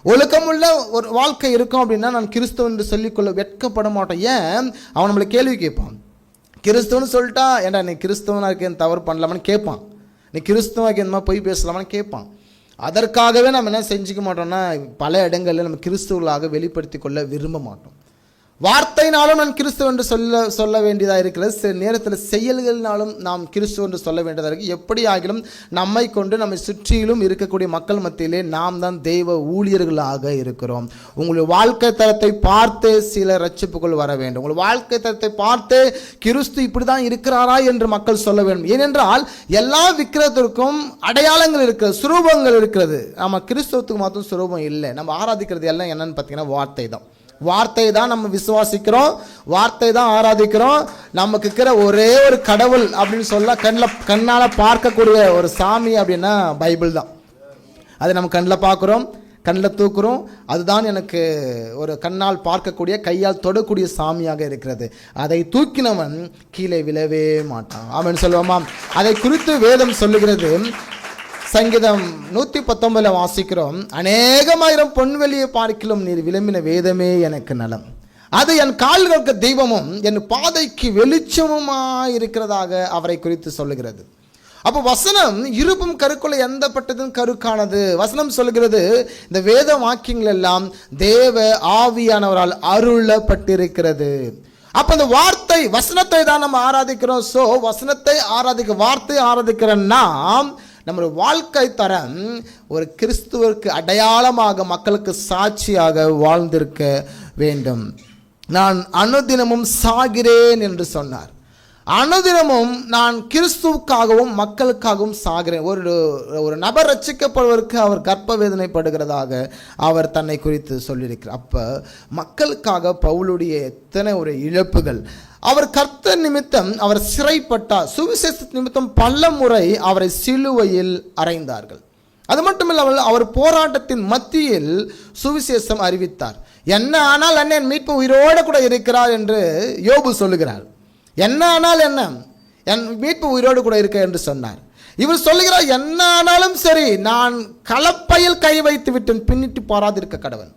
ஒழுக்கமுள்ள ஒரு வாழ்க்கை இருக்கும் அப்படின்னா நான் கிறிஸ்துவன் என்று சொல்லிக்கொள்ள வெட்கப்பட மாட்டோம். ஏன்? அவன் நம்மளை கேள்வி கேட்பான். கிறிஸ்துவன்னு சொல்லிட்டா, ஏன்டா நீ கிறிஸ்தவனாக இருக்கேன் தவறு பண்ணலாமான்னு கேட்பான், நீ கிறிஸ்தவனாக இந்த மாதிரி பொய் பேசலாமான்னு கேட்பான். அதற்காகவே நம்ம என்ன செஞ்சுக்க மாட்டோம்னா, பல இடங்களில் நம்ம கிறிஸ்துவர்களாக வெளிப்படுத்தி கொள்ள விரும்ப மாட்டோம். வார்த்தையினாலும் நான் கிறிஸ்துவ என்று சொல்ல வேண்டியதாக இருக்கிறது. சில நேரத்தில் செயல்களினாலும் நாம் கிறிஸ்துவ என்று சொல்ல வேண்டியதாக இருக்குது. எப்படி ஆகிலும் நம்மை கொண்டு நம்மை சுற்றிலும் இருக்கக்கூடிய மக்கள் மத்தியிலே நாம் தான் தெய்வ ஊழியர்களாக இருக்கிறோம். உங்களுடைய வாழ்க்கை தரத்தை பார்த்து சில ரட்சிப்புகள் வர வேண்டும். உங்கள் வாழ்க்கை தரத்தை பார்த்து கிறிஸ்து இப்படி தான் இருக்கிறாரா என்று மக்கள் சொல்ல வேண்டும். ஏனென்றால் எல்லா விக்கிரகத்திற்கும் அடையாளங்கள் இருக்கிறது, சுரூபங்கள் இருக்கிறது. நம்ம கிறிஸ்துவத்துக்கு மாத்திரம் சுரூபம் இல்லை. நம்ம ஆராதிக்கிறது எல்லாம் என்னன்னு பார்த்தீங்கன்னா வார்த்தை தான். வார்த்தை தான் நம்ம விசுவாசிக்கிறோம், வார்த்தை தான் ஆராதிக்கிறோம். நமக்கு இருக்கிற ஒரே ஒரு கடவுள் அப்படின்னு சொல்ல கண்ணால் பார்க்கக்கூடிய ஒரு சாமி அப்படின்னா பைபிள் தான். அது நம்ம கண்ணில் பார்க்குறோம், கண்ணில் தூக்குறோம், அதுதான் எனக்கு ஒரு கண்ணால் பார்க்கக்கூடிய கையால் தொடக்கூடிய சாமியாக இருக்கிறது. அதை தூக்கினவன் கீழே விழவே மாட்டான். ஆமென் சொல்லுவோமா? அதை குறித்து வேதம் சொல்லுகிறது. சங்கீதம் 119 வாசிக்கிறோம், அநேகமாயிரம் பொன்வெளியை பார்க்கிலும் நீர் விளம்பின வேதமே எனக்கு நலம், அது என் கால்களுக்கு தெய்வமும் என் பாதைக்கு வெளிச்சமுமாய் இருக்கிறதாக அவரை குறித்து சொல்லுகிறது. அப்போ வசனம் இருப்பும் கருக்குள்ள எந்த பட்டதும் கருக்கானது. வசனம் சொல்லுகிறது, இந்த வேத வாக்கியங்கள் எல்லாம் தேவ ஆவியானவரால் அருளப்பட்டிருக்கிறது. அப்போ அந்த வார்த்தை வசனத்தை தான் நம்ம ஆராதிக்கிறோம். ஸோ வசனத்தை ஆராதிக்க, வார்த்தை ஆராதிக்கிற நாம் நம்முடைய வாழ்க்கை தரம் ஒரு கிறிஸ்துவருக்கு அடையாளமாக, மக்களுக்கு சாட்சியாக வாழ்ந்திருக்க வேண்டும். நான் அனுதினமும் சாகிறேன் என்று சொன்னார். அனுதினமும் நான் கிறிஸ்துவுக்காகவும் மக்களுக்காகவும் சாகிறேன். ஒரு நபர் ரட்சிக்கப்படுவதற்கு அவர் கர்ப்ப வேதனைப்படுகிறதாக அவர் தன்னை குறித்து சொல்லியிருக்கிறார். அப்போ மக்களுக்காக பவுலுடைய எத்தனை ஒரு இழப்புகள். அவர் கர்த்தர் நிமித்தம் அவர் சிறைப்பட்டார். சுவிசேஷ நிமித்தம் பல முறை அவரை சிலுவையில் அறைந்தார்கள். அது மட்டுமில்லாமல் அவர் போராட்டத்தின் மத்தியில் சுவிசேஷம் அறிவித்தார். என்ன ஆனால் அண்ணன் மீட்பு உயிரோடு கூட இருக்கிறார் என்று யோபு சொல்லுகிறார். என்ன ஆனால் என்ன, என் மீட்பு உயிரோடு கூட இருக்க என்று சொன்னார். இவர் சொல்லுகிறார், என்ன ஆனாலும் சரி நான் கலப்பையில் கை வைத்து விட்டேன், பின்னிட்டு பாராதிருக்க கடவன்.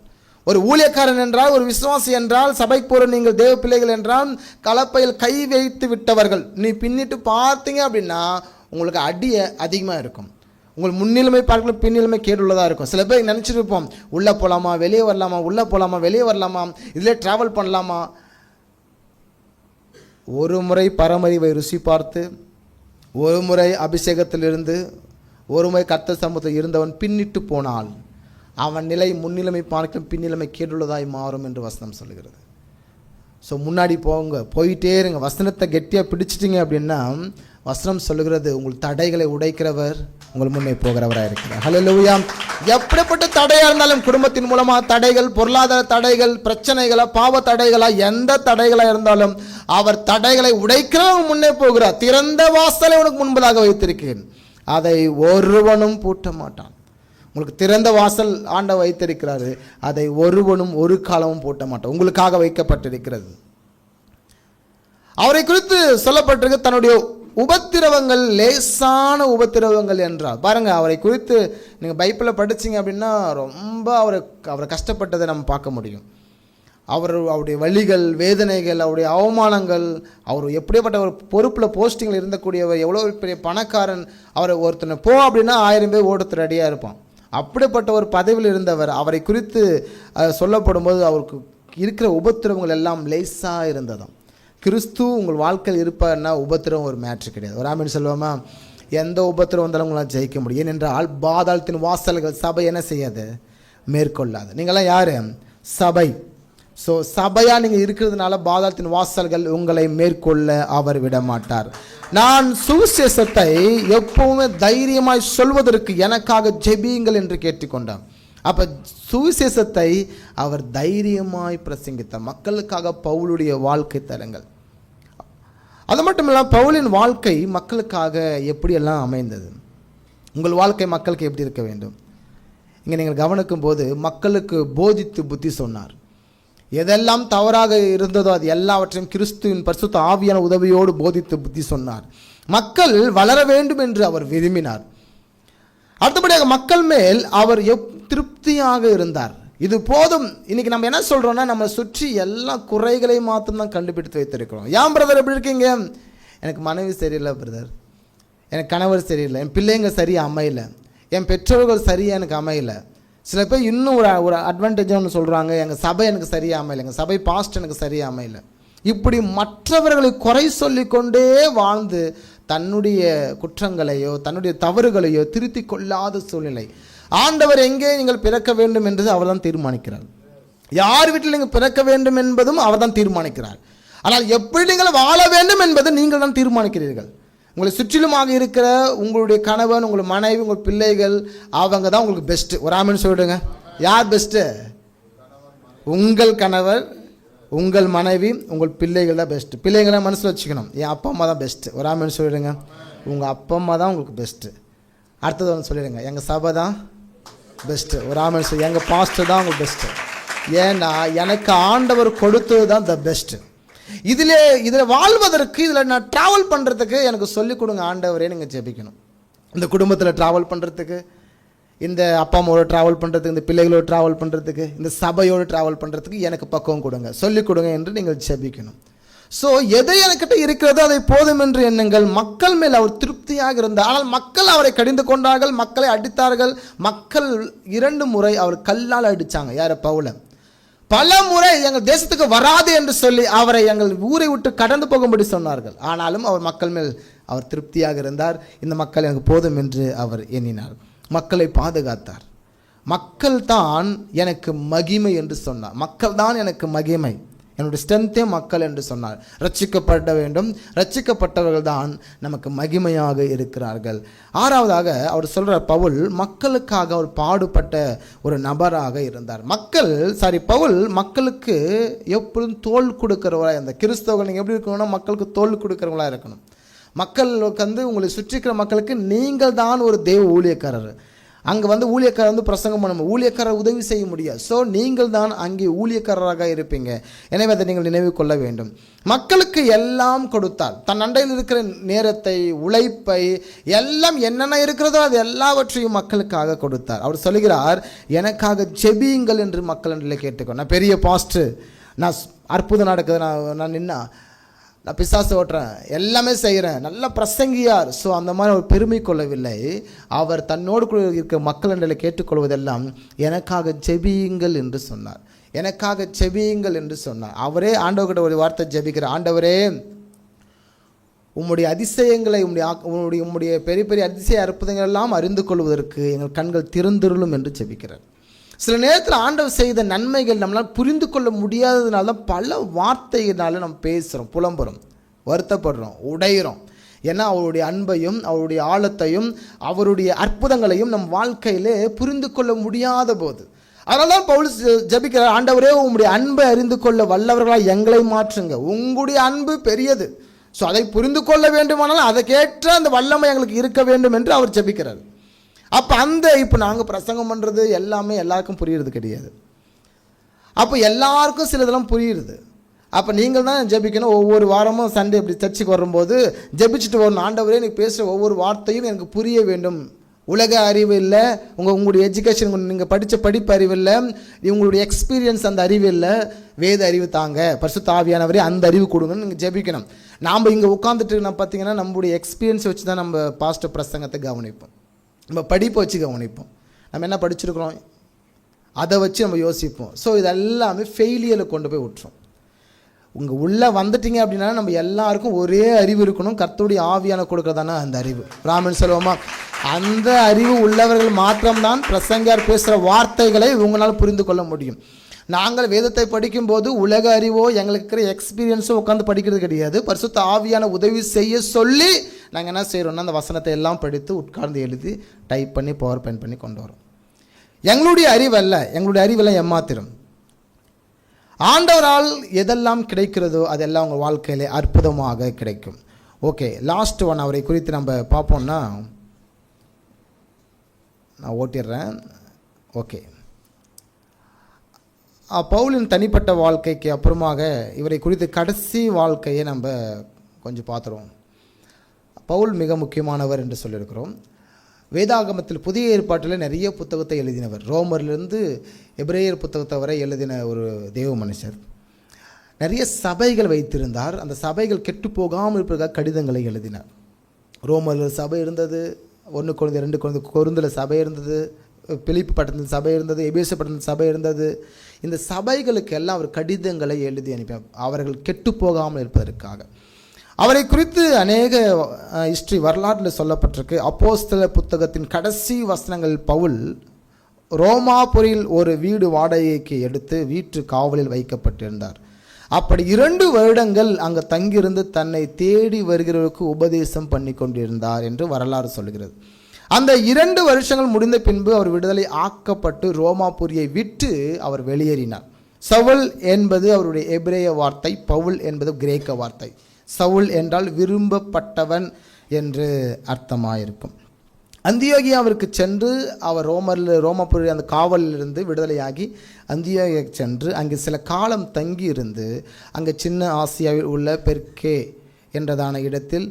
ஒரு ஊழியக்காரன் என்றால், ஒரு விசுவாசி என்றால், சபைக்கு போகிற நீங்கள் தேவ பிள்ளைகள் என்றால் கலப்பையில் கை வைத்து விட்டவர்கள். நீ பின்னிட்டு பார்த்தீங்க அப்படின்னா உங்களுக்கு அடி அதிகமாக இருக்கும். உங்கள் முன்னிலைமை பார்க்கல, பின்னிலைமை கேட்டுள்ளதாக இருக்கும். சில பேர் நினச்சிருப்போம், உள்ளே போகலாமா வெளியே வரலாமா, உள்ளே போகலாமா வெளியே வரலாமா, இதில் ட்ராவல் பண்ணலாமா. ஒரு முறை பரமறிவை ருசி பார்த்து, ஒரு முறை அபிஷேகத்திலிருந்து, ஒரு முறை கர்த்தர் சமூகத்தில் இருந்தவன் பின்னிட்டு போனால் அவன் நிலை முன்னிலைமை பார்க்கும் பின்னிலைமை கேட்டுள்ளதாய் மாறும் என்று வசனம் சொல்லுகிறது. ஸோ முன்னாடி போங்க, போயிட்டே இருங்க. வசனத்தை கெட்டியாக பிடிச்சிட்டிங்க அப்படின்னா வசனம் சொல்லுகிறது, உங்கள் தடைகளை உடைக்கிறவர் உங்கள் முன்னே போகிறவராக இருக்கிறார். ஹல்லேலூயா. எப்படிப்பட்ட தடையாக இருந்தாலும், குடும்பத்தின் மூலமாக தடைகள், பொருளாதார தடைகள், பிரச்சனைகளா, பாவ தடைகளா, எந்த தடைகளாக இருந்தாலும் அவர் தடைகளை உடைக்கிறவங்க முன்னே போகிறார். திறந்த வாசலை உனக்கு முன்பதாக வைத்திருக்கிறேன், அதை ஒருவனும் பூட்ட மாட்டான். உங்களுக்கு திறந்த வாசல் ஆண்டவர் வைத்திருக்கிறாரு, அதை ஒருவனும் ஒரு காலமும் பூட்ட மாட்டான். உங்களுக்காக வைக்கப்பட்டிருக்கிறது. அவரை குறித்து சொல்லப்பட்டிருக்கு, தன்னுடைய உபத்திரவங்கள் லேசான உபத்திரவங்கள் என்றார். பாருங்க, அவரை குறித்து நீங்கள் பைபிளில் படிச்சிங்க அப்படின்னா ரொம்ப அவரை கஷ்டப்பட்டதை நம்ம பார்க்க முடியும். அவருடைய வலிகள், வேதனைகள், அவருடைய அவமானங்கள், அவர் எப்படிப்பட்ட ஒரு பொறுப்பில் போஸ்டிங்கில் இருந்தக்கூடியவர், எவ்வளோ பெரிய பணக்காரன். அவரை ஒருத்தனை போ அப்படின்னா 1000 பேர் ஓடுத்து ரெடியாக இருப்பான். அப்படிப்பட்ட ஒரு பதவியில் இருந்தவர். அவரை குறித்து சொல்லப்படும் போது அவருக்கு இருக்கிற உபத்திரவங்கள் எல்லாம் லேசாக இருந்ததாம். கிறிஸ்து உங்கள் வாழ்க்கையில் இருப்பார்னா உபத்திரவம் ஒரு மேட்ரு கிடையாது. ஒரு ஆமென் சொல்லுவோமா? எந்த உபத்திரவம் வந்தாலும் உங்களால் ஜெயிக்க முடியும். ஏனென்றால் பாதாளத்தின் வாசல்கள் சபை என்ன செய்யாது, மேற்கொள்ளாது. நீங்களாம் யார்? சபை. ஸோ சபையாக நீங்கள் இருக்கிறதுனால பாதாளத்தின் வாசல்கள் உங்களை மேற்கொள்ள அவர் விட மாட்டார். நான் சுவிசேஷத்தை எப்பவுமே தைரியமாய் சொல்வதற்கு எனக்காக ஜெபியுங்கள் என்று கேட்டுக்கொண்டான். அப்போ சுவிசேஷத்தை அவர் தைரியமாய் பிரசங்கித்தார். மக்களுக்காக பவுலுடைய வாழ்க்கை தரங்கள். அது மட்டும் இல்லாமல் பவுலின் வாழ்க்கை மக்களுக்காக எப்படியெல்லாம் அமைந்தது. உங்கள் வாழ்க்கை மக்களுக்கு எப்படி இருக்க வேண்டும்? இங்கே நீங்கள் கவனிக்கும் போது மக்களுக்கு போதித்து புத்தி சொன்னார். எதெல்லாம் தவறாக இருந்ததோ அது எல்லாவற்றையும் கிறிஸ்துவின் பரிசுத்த ஆவியான உதவியோடு போதித்து புத்தி சொன்னார். மக்கள் வளர வேண்டும் என்று அவர் விரும்பினார். அடுத்தபடியாக மக்கள் மேல் அவர் திருப்தியாக இருந்தார். இது போதும். இன்னைக்கு நம்ம என்ன சொல்றோம்னா, நம்ம சுற்றி எல்லா குறைகளை மாத்திரம் தான் கண்டுபிடித்து வைத்திருக்கிறோம். ஏன் பிரதர் எப்படி இருக்கீங்க? எனக்கு மனைவி சரியில்லை பிரதர், எனக்கு கணவர் சரியில்லை, என் பிள்ளைங்க சரியாக அமையல, என் பெற்றோர்கள் சரியாக எனக்கு அமையல. சில பேர் இன்னும் ஒரு அட்வான்டேஜாக ஒன்று சொல்கிறாங்க, எங்கள் சபை எனக்கு சரியாக அமையலை, எங்கள் சபை பாஸ்ட் எனக்கு சரியாக அமையலை. இப்படி மற்றவர்களை குறை சொல்லிக்கொண்டே வாழ்ந்து தன்னுடைய குற்றங்களையோ தன்னுடைய தவறுகளையோ திருத்தி கொள்ளாத சூழ்நிலை. ஆண்டவர் எங்கே நீங்கள் பிறக்க வேண்டும் என்று அவர் தான் தீர்மானிக்கிறார். யார் வீட்டில் நீங்கள் பிறக்க வேண்டும் என்பதும் அவர் தான் தீர்மானிக்கிறார். ஆனால் எப்படி நீங்கள் வாழ வேண்டும் என்பது நீங்கள் தான் தீர்மானிக்கிறீர்கள். உங்களை சுற்றிலுமாக இருக்கிற உங்களுடைய கணவன், உங்கள் மனைவி, உங்கள் பிள்ளைகள், அவங்க தான் உங்களுக்கு பெஸ்ட்டு. ஒரு ஆமென் சொல்லிடுங்க. யார் பெஸ்ட்டு? உங்கள் கணவர், உங்கள் மனைவி, உங்கள் பிள்ளைகள் தான் பெஸ்ட்டு. பிள்ளைங்களை மனசில் வச்சுக்கணும், என் அப்பா அம்மா தான் பெஸ்ட்டு. ஒரு ஆமென் சொல்லிடுங்க. உங்கள் அப்பா அம்மா தான் உங்களுக்கு பெஸ்ட்டு. அடுத்தது ஒன்று சொல்லிடுங்க, எங்கள் சபை தான் பெஸ்ட்டு. ஒரு ஆமென் சொல்லி. எங்கள் பாஸ்டர் தான் உங்கள் பெஸ்ட்டு. ஏன்னா எனக்கு ஆண்டவர் கொடுத்தது தான் த பெஸ்ட்டு. இதில் வாழ்வதற்கு, இதில் நான் ட்ராவல் பண்ணுறதுக்கு எனக்கு சொல்லிக் கொடுங்க ஆண்டவரே. நீங்கள் ஜெபிக்கணும். இந்த குடும்பத்தில் ட்ராவல் பண்ணுறதுக்கு, இந்த அப்பா அம்மாவோட ட்ராவல் பண்ணுறதுக்கு, இந்த பிள்ளைகளோடு ட்ராவல் பண்ணுறதுக்கு, இந்த சபையோடு ட்ராவல் பண்ணுறதுக்கு எனக்கு பக்குவம் கொடுங்க, சொல்லிக் கொடுங்க என்று நீங்கள் ஜெபிக்கணும். ஸோ எதை எனக்கிட்ட இருக்கிறதோ அதை போதும் என்று எண்ணுங்கள். மக்கள் மேல் அவர் திருப்தியாக இருந்தார். ஆனால் மக்கள் அவரை கடிந்து கொண்டார்கள், மக்களை அடித்தார்கள். மக்கள் 2 முறை அவர் கல்லால் அடித்தாங்க. யாரை? பவுலை. பல முறை எங்கள் தேசத்துக்கு வராது என்று சொல்லி அவரை எங்கள் ஊரை விட்டு கடந்து போகும்படி சொன்னார்கள். ஆனாலும் அவர் மக்கள் மேல் அவர் திருப்தியாக இருந்தார். இந்த மக்கள் எனக்கு போதும் என்று அவர் எண்ணினார். மக்களை பாதுகாத்தார். மக்கள் தான் எனக்கு மகிமை என்று சொன்னார். மக்கள் தான் எனக்கு மகிமை, என்னுடைய ஸ்ட்ரென்த்தே மக்கள் என்று சொன்னார். ரட்சிக்கப்பட வேண்டும், ரட்சிக்கப்பட்டவர்கள் தான் நமக்கு மகிமையாக இருக்கிறார்கள். 6வதாக அவர் சொல்கிறார், பவுல் மக்களுக்காக அவர் பாடுபட்ட ஒரு நபராக இருந்தார். பவுல் மக்களுக்கு எப்பொழுதும் தோள் கொடுக்கிறவராக இருந்தார். கிறிஸ்தவர்கள் நீங்கள் எப்படி இருக்கணும்னா மக்களுக்கு தோள் கொடுக்கிறவங்களா இருக்கணும். மக்களுக்கு உங்களை சுற்றி இருக்கிற மக்களுக்கு நீங்கள் தான் ஒரு தேவ ஊழியக்காரர். அங்கே ஊழியக்காரர் பிரசங்கம் பண்ணணும், ஊழியக்காரர் உதவி செய்ய முடியாது. ஸோ நீங்கள் தான் அங்கே ஊழியக்காரராக இருப்பீங்க. எனவே அதை நீங்கள் நினைவு கொள்ள வேண்டும். மக்களுக்கு எல்லாம் கொடுத்தார். தன் அண்டையில் இருக்கிற நேரத்தை, உழைப்பை, எல்லாம் என்னென்ன இருக்கிறதோ அது எல்லாவற்றையும் மக்களுக்காக கொடுத்தார். அவர் சொல்கிறார், எனக்காக ஜெபியுங்கள் என்று மக்கள் அண்டையில் கேட்டுக்கோ. நான் பெரிய பாஸ்டர், நான் அற்புதம் நடக்குது, நான் நின்னா நான் பிசாசு ஓட்டுறேன், எல்லாமே செய்கிறேன், நல்ல பிரசங்கியார். ஸோ அந்த மாதிரி அவர் பெருமை கொள்ளவில்லை. அவர் தன்னோடு கூட இருக்க மக்கள் அண்டையில் கேட்டுக்கொள்வதெல்லாம் எனக்காக ஜெபியுங்கள் என்று சொன்னார். எனக்காக ஜெபியுங்கள் என்று சொன்னார். அவரே ஆண்டவர்கிட்ட ஒரு வார்த்தை ஜெபிக்கிறார், ஆண்டவரே உம்முடைய அதிசயங்களை, உம்முடைய பெரிய பெரிய அதிசய அற்புதங்கள் எல்லாம் அறிந்து கொள்வதற்கு எங்கள் கண்கள் திறந்திருளும் என்று ஜெபிக்கிறார். சில நேரத்தில் ஆண்டவர் செய்த நன்மைகள் நம்மளால் புரிந்து கொள்ள முடியாததுனால தான் பல வார்த்தைகளால் நம்ம பேசுகிறோம், புலம்புறோம், வருத்தப்படுறோம், உடையிறோம். ஏன்னா அவருடைய அன்பையும் அவருடைய ஆழத்தையும் அவருடைய அற்புதங்களையும் நம் வாழ்க்கையிலே புரிந்து கொள்ள முடியாத போது, அதனால தான் பவுல் ஜெபிக்கிறார், ஆண்டவரே உங்களுடைய அன்பை அறிந்து கொள்ள வல்லவர்களாக எங்களை மாற்றுங்க. உங்களுடைய அன்பு பெரியது. ஸோ அதை புரிந்து கொள்ள வேண்டுமானால் அதற்கேற்ற அந்த வல்லமை எங்களுக்கு இருக்க வேண்டும் என்று அவர் ஜெபிக்கிறார். அப்போ இப்போ நாங்கள் பிரசங்கம் பண்ணுறது எல்லாமே எல்லாருக்கும் புரியுறது கிடையாது. அப்போ எல்லாருக்கும் சிலதெல்லாம் புரியுறது. அப்போ நீங்கள் தான் ஜெபிக்கணும். ஒவ்வொரு வாரமும் சண்டே இப்படி சர்ச்சுக்கு வரும்போது ஜெபிச்சுட்டு வரணும், ஆண்டவரே எனக்கு பேசுகிற ஒவ்வொரு வார்த்தையும் எனக்கு புரிய வேண்டும். உலக அறிவு இல்லை, உங்களுடைய எஜுகேஷன், நீங்கள் படித்த படிப்பு அறிவு இல்லை, உங்களுடைய எக்ஸ்பீரியன்ஸ் அந்த அறிவு இல்லை, வேத அறிவு தாங்க, பரிசுத்த ஆவியானவரே அந்த அறிவு கொடுங்கன்னு நீங்கள் ஜெபிக்கணும். நாம் இங்கே உட்காந்துட்டு பார்த்தீங்கன்னா நம்மளுடைய எக்ஸ்பீரியன்ஸை வச்சு தான் நம்ம பாஸ்டர் பிரசங்கத்தை கவனிப்போம், நம்ம படிப்பை வச்சு கவனிப்போம், நம்ம என்ன படிச்சிருக்கிறோம் அதை வச்சு நம்ம யோசிப்போம். ஸோ இதெல்லாமே ஃபெயிலியரில் கொண்டு போய் விட்டுரும். உங்கள் உள்ளே வந்துட்டீங்க அப்படின்னா நம்ம எல்லாருக்கும் ஒரே அறிவு இருக்கணும், கர்த்தருடைய ஆவியான கொடுக்குறதானே அந்த அறிவு. ராமன் சொல்லுவோமா, அந்த அறிவு உள்ளவர்கள் மாத்திரம்தான் பிரசங்கியார் பேசுகிற வார்த்தைகளை உங்களால் புரிந்து கொள்ள முடியும். நாங்கள் வேதத்தை படிக்கும்போது உலக அறிவோ எங்களுக்கு இருக்கிற எக்ஸ்பீரியன்ஸோ உட்காந்து படிக்கிறது கிடையாது. பரிசுத்த ஆவியான உதவி செய்ய சொல்லி நாங்கள் என்ன செய்கிறோம்னா அந்த வசனத்தை எல்லாம் படித்து உட்கார்ந்து எழுதி டைப் பண்ணி பவர் பாயிண்ட் பண்ணி கொண்டு வரோம். எங்களுடைய அறிவல்ல, எங்களுடைய அறிவெல்லாம் ஏமாத்திரும். ஆண்டவரால் எதெல்லாம் கிடைக்கிறதோ அதெல்லாம் உங்கள் வாழ்க்கையிலே அற்புதமாக கிடைக்கும். ஓகே, லாஸ்ட் ஒன் அவரை குறித்து நம்ம பார்ப்போம்னா, நான் ஓட்டிடுறேன். ஓகே, பவுலின் தனிப்பட்ட வாழ்க்கைக்கு அப்புறமாக இவரை குறித்து கடைசி வாழ்க்கையை நம்ம கொஞ்சம் பார்த்துருவோம். பவுல் மிக முக்கியமானவர் என்று சொல்லியிருக்கிறோம். வேதாகமத்தில் புதிய ஏற்பாட்டில் நிறைய புத்தகத்தை எழுதினவர். ரோமரிலிருந்து எபிரேயர் புத்தகத்தை வரை எழுதின ஒரு தேவ மனுஷர். நிறைய சபைகள் வைத்திருந்தார். அந்த சபைகள் கெட்டு போகாமல் இருப்பதற்காக கடிதங்களை எழுதினார். ரோமரில் சபை இருந்தது, 1 கொரிந்தியர் 2 கொரிந்தியர், கொரிந்தில் சபை இருந்தது, பிலிப்பு பட்டணத்தில் சபை இருந்தது, எபேசு பட்டணத்தில் சபை இருந்தது. இந்த சபைகளுக்கு எல்லாம் அவர் கடிதங்களை எழுதி அனுப்பினார், அவர்கள் கெட்டு போகாமல் இருப்பதற்காக. அவரை குறித்து அநேக ஹிஸ்ட்ரி வரலாற்றில் சொல்லப்பட்டிருக்கு. அப்போஸ்தலர் புத்தகத்தின் கடைசி வசனங்கள், பவுல் ரோமாபுரியில் ஒரு வீடு வாடகைக்கு எடுத்து வீட்டு காவலில் வைக்கப்பட்டிருந்தார். அப்படி 2 வருடங்கள் அங்கே தங்கியிருந்து தன்னை தேடி வருகிறவருக்கு உபதேசம் பண்ணி கொண்டிருந்தார் என்று வரலாறு சொல்கிறது. அந்த 2 வருஷங்கள் முடிந்த பின்பு அவர் விடுதலை ஆக்கப்பட்டு ரோமாபுரியை விட்டு அவர் வெளியேறினார். சவுல் என்பது அவருடைய எபிரேய வார்த்தை, பவுல் என்பது கிரேக்க வார்த்தை. சவுல் என்றால் விரும்பப்பட்டவன் என்று அர்த்தமாயிருக்கும். அந்தியோகியாவிற்கு சென்று அவர் ரோமபுரி அந்த காவலிலிருந்து விடுதலையாகி அந்தியோகியாவுக்கு சென்று அங்கே சில காலம் தங்கி இருந்து அங்கே சின்ன ஆசியாவில் உள்ள பெர்கே என்றதான இடத்தில்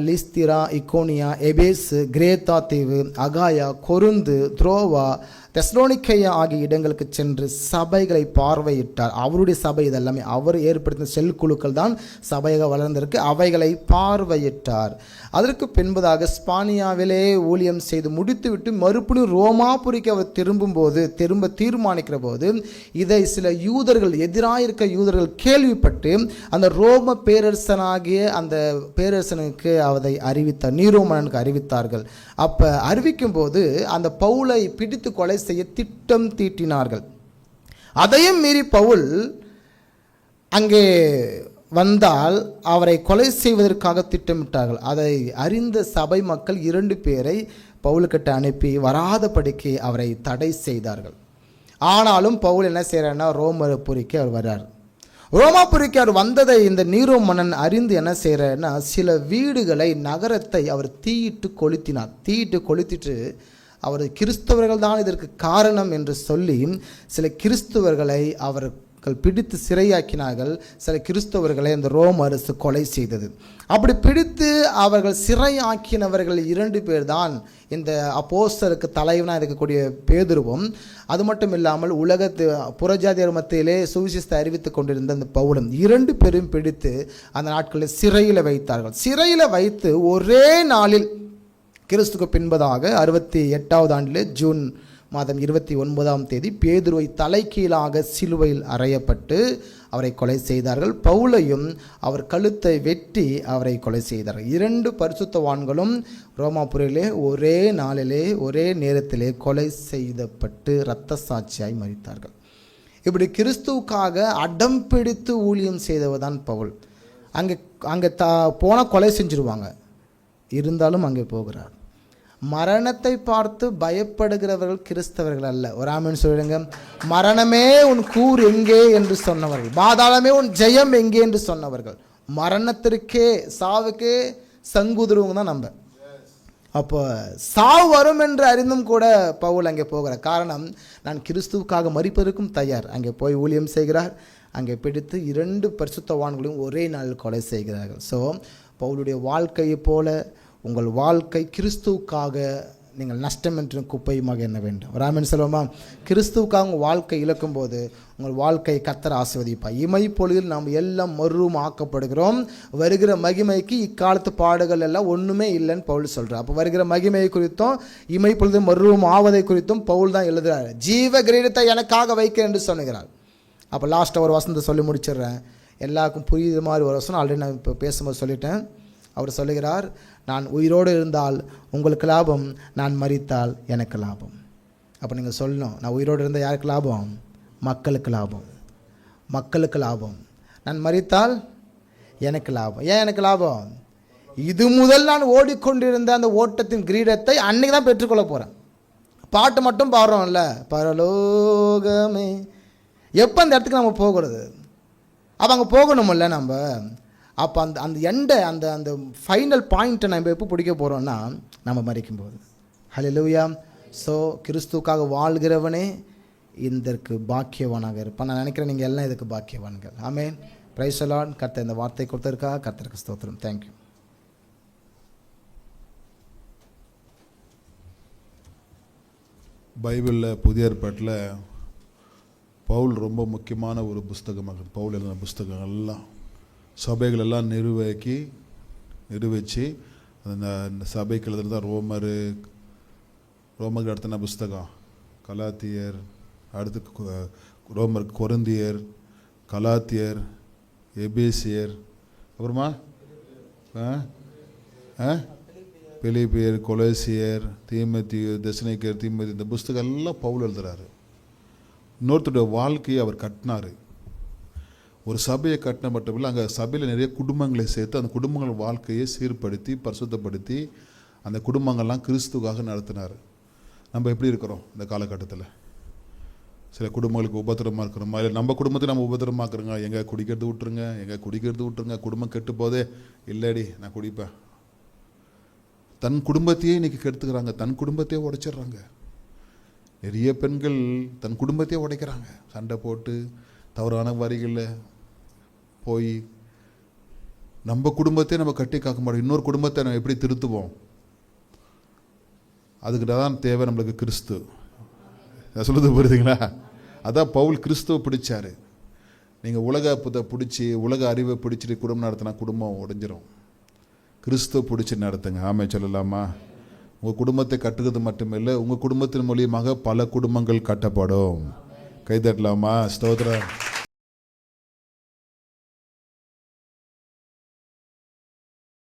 லிஸ்திரா, இக்கோனியா, எபேசு, கிரேத்தா தீவு, அகாயா, கொருந்து, துரோவா, தெஸ்லோனிக்கையா ஆகிய இடங்களுக்கு சென்று சபைகளை பார்வையிட்டார். அவருடைய சபை இதெல்லாமே அவர் ஏற்படுத்தின செல் குழுக்கள் தான் சபையாக வளர்ந்திருக்கு. அவைகளை பார்வையிட்டார். அதற்கு பின்பதாக ஸ்பானியாவிலே ஊழியம் செய்து முடித்துவிட்டு மறுபடியும் ரோமாபுரிக்கு அவர் திரும்ப தீர்மானிக்கிற போது இதை சில யூதர்கள், எதிராக இருக்க யூதர்கள் கேள்விப்பட்டு அந்த ரோம பேரரசனாகிய அந்த பேரரசனுக்கு அதை அறிவித்தார், நீரோ மன்னனுக்கு அறிவித்தார்கள். அப்போ அறிவிக்கும் போது அந்த பவுலை பிடித்து கொலை செய்ய திட்டம் தீட்டினார்கள். அதையும் மீறி பவுல் அங்கே வந்தால் அவரை கொலை செய்வதற்காக திட்டமிட்டார்கள். அதை அறிந்த சபை மக்கள் 2 பேரை பவுலுக்கிட்ட அனுப்பி வராதபடிக்கு அவரை தடை செய்தார்கள். ஆனாலும் பவுல் என்ன செய்கிறார்னா ரோமாபுரிக்கு அவர் வர்றார். ரோமாபுரிக்கு அவர் வந்ததை இந்த நீரோ மன்னன் அறிந்து என்ன செய்கிறார்னா சில வீடுகளை, நகரத்தை அவர் தீயிட்டு கொளுத்தினார். தீயிட்டு கொளுத்திட்டு அவர் கிறிஸ்தவர்கள் தான் இதற்கு காரணம் என்று சொல்லி சில கிறிஸ்தவர்களை அவர்கள் பிடித்து சிறையாக்கினார்கள். சில கிறிஸ்தவர்களை அந்த ரோம் அரசு கொலை செய்தது. அப்படி பிடித்து அவர்கள் சிறையாக்கினவர்கள் 2 பேர் தான் இந்த அப்போஸ்தலருக்கு தலைவனாக இருக்கக்கூடிய பேதுருவும், அது மட்டும் இல்லாமல் உலகத்து புறஜாதியர் மத்தியிலே சுவிசேஷத்தை அறிவித்துக் கொண்டிருந்த அந்த பவுலும் 2 பேரும் பிடித்து அந்த நாட்களில் சிறையில் வைத்தார்கள். சிறையில் வைத்து ஒரே நாளில் கிறிஸ்துக்கு பின்பதாக 68வது ஆண்டிலே ஜூன் மாதம் 29ஆம் தேதி பேதுருவை தலைகீழாக சிலுவையில் அறையப்பட்டு அவரை கொலை செய்தார்கள். பவுலையும் அவர் கழுத்தை வெட்டி அவரை கொலை செய்தார்கள். 2 பரிசுத்தவான்களும் ரோமாபுரியிலே ஒரே நாளிலே ஒரே நேரத்திலே கொலை செய்யப்பட்டு இரத்த சாட்சியாய் மரித்தார்கள். இப்படி கிறிஸ்துவுக்காக அடம் பிடித்து ஊழியம் செய்தவர் தான் பவுல். அங்கே போனால் கொலை செஞ்சுருவாங்க, இருந்தாலும் அங்கே போகிறார். மரணத்தை பார்த்து பயப்படுகிறவர்கள் கிறிஸ்தவர்கள் அல்ல. ஒரு ஆமென் சொல்லுங்க. மரணமே உன் கூர் எங்கே என்று சொன்னவர்கள், பாதாளமே உன் ஜெயம் எங்கே என்று சொன்னவர்கள், மரணத்திற்கே சாவுக்கே சங்குதுருவங்க தான் நம்ம. அப்போ சாவு வரும் என்று அறிந்தும் கூட பவுல் அங்கே போகிறார். காரணம், நான் கிறிஸ்துவுக்காக மரிப்பதற்கும் தயார். அங்கே போய் ஊழியம் செய்கிறார். அங்கே பிடித்து 2 பரிசுத்தவான்களையும் ஒரே நாள் கொலை செய்கிறார்கள். ஸோ பவுலுடைய வாழ்க்கையை போல உங்கள் வாழ்க்கை கிறிஸ்துவுக்காக நீங்கள் நஷ்டம் என்று குப்பையுமாக எண்ண வேண்டும். ஒரு ஆமென் சொல்லுவோமா? கிறிஸ்துவுக்காக உங்கள் வாழ்க்கை இழக்கும்போது உங்கள் வாழ்க்கையை கர்த்தர் ஆசீர்வதிப்பார். இமைப்பொழுதில் நாம் எல்லாம் மறுரூபம் ஆக்கப்படுகிறோம். வருகிற மகிமைக்கு இக்காலத்து பாடுகள் எல்லாம் ஒன்றுமே இல்லைன்னு பவுல் சொல்கிறார். அப்போ வருகிற மகிமை குறித்தும் இமைப்பொழுது மறுரூபம் ஆவதை குறித்தும் பவுல் தான் எழுதுகிறார். ஜீவ கிரீடத்தை எனக்காக வைக்க என்று சொல்லுகிறார். அப்போ லாஸ்ட்டாக ஒரு வசனத்தை சொல்லி முடிச்சிடுறேன். எல்லாருக்கும் புரியுது மாதிரி ஒரு வசனம் ஆல்ரெடி நான் இப்போ பேசும்போது சொல்லிட்டேன். அவர் சொல்லுகிறார், நான் உயிரோடு இருந்தால் உங்களுக்கு லாபம், நான் மரித்தால் எனக்கு லாபம். அப்போ நீங்கள் சொல்லணும், நான் உயிரோடு இருந்தால் யாருக்கு லாபம்? மக்களுக்கு லாபம். மக்களுக்கு லாபம். நான் மரித்தால் எனக்கு லாபம். ஏன் எனக்கு லாபம்? இது முதல் நான் ஓடிக்கொண்டிருந்த அந்த ஓட்டத்தின் கிரீடத்தை அன்றைக்கி தான் பெற்றுக்கொள்ள போகிறேன். பாட்டு மட்டும் பாடுறோம்ல, பரலோகமே. எப்போ அந்த இடத்துக்கு நம்ம போகிறது? அப்போ அங்கே போகணுமில்ல நம்ம. அப்போ அந்த எண்டை அந்த ஃபைனல் பாயிண்ட்டை நம்ம எப்போ பிடிக்க போகிறோன்னா நம்ம மரிக்கும்போது. ஹல்லேலூயா. ஸோ கிறிஸ்துவுக்காக வாழ்கிறவனே இதற்கு பாக்கியவானாக இருப்பான். நான் நினைக்கிறேன் நீங்கள் எல்லாம் இதுக்கு பாக்கியவான்கள். ஆமென். Praise the Lord. கர்த்தர் இந்த வார்த்தை கொடுத்ததற்காக கர்த்தருக்கு ஸ்தோத்திரம். தேங்க்யூ. பைபிளில் புதிய ஏற்பாட்டில் பவுல் ரொம்ப முக்கியமான ஒரு புஸ்தகமாக, பவுல் எழுதின புஸ்தகங்கள்லாம் சபைகள் எல்லாம் நிறுவச்சு அந்த சபைக்கு எழுதுறது ரோமருக்கு அடுத்த புஸ்தகம் கலாத்தியர், அடுத்து ரோமர், கொரிந்தியர், கலாத்தியர், எபேசியர், அப்புறமா பிலிப்பியர், கொலோசியர், தீமோத்தேயு, தெசலோனிக்கேயர், தீமோத்தேயு, இந்த புஸ்தகம் எல்லாம் பவுல் எழுதுறாரு. இன்னொருத்தருடைய வாழ்க்கையை அவர் கட்டினார். ஒரு சபையை கட்டின மட்டும் இல்லை, அங்கே சபையில் நிறைய குடும்பங்களை சேர்த்து அந்த குடும்பங்கள் வாழ்க்கையை சீர்படுத்தி பரிசுத்தப்படுத்தி அந்த குடும்பங்கள்லாம் கிறிஸ்துவாக நடத்தினார். நம்ம எப்படி இருக்கிறோம் இந்த காலகட்டத்தில்? சில குடும்பங்களுக்கு உபத்திரமாக இருக்கிறோமா? இல்லை நம்ம குடும்பத்தை நம்ம உபத்திரமாக்குறோங்க. எங்கே குடிக்கிறது விட்டுருங்க, குடும்பம் கெட்டு போதே. இல்லைடி நான் குடிப்பேன். தன் குடும்பத்தையே இன்னைக்கு கெடுத்துக்கிறாங்க, தன் குடும்பத்தையே உடைச்சிடுறாங்க. நிறைய பெண்கள் தன் குடும்பத்தையே உடைக்கிறாங்க, சண்டை போட்டு தவறான வரிகளில் போய். நம்ம குடும்பத்தையே நம்ம கட்டி காக்க மாட்டோம், இன்னொரு குடும்பத்தை நம்ம எப்படி திருத்துவோம்? அதுக்கு தான் தேவை நம்மளுக்கு கிறிஸ்து. நான் சொல்லுறது புரியுதுங்களா? அதான் பவுல் கிறிஸ்துவை பிடிச்சாரு. நீங்கள் உலகத்தை பிடிச்சி உலக அறிவை பிடிச்சிட்டு குடும்பம் நடத்தினா குடும்பம் உடைஞ்சிரும். கிறிஸ்துவ பிடிச்சி நடத்துங்க. ஆமே சொல்லலாமா? உங்கள் குடும்பத்தை கட்டுறது மட்டுமில்லை, உங்கள் குடும்பத்தின் மூலியமாக பல குடும்பங்கள் கட்டப்படும். கைதட்டலாமா? ஸ்தோத்திரம்.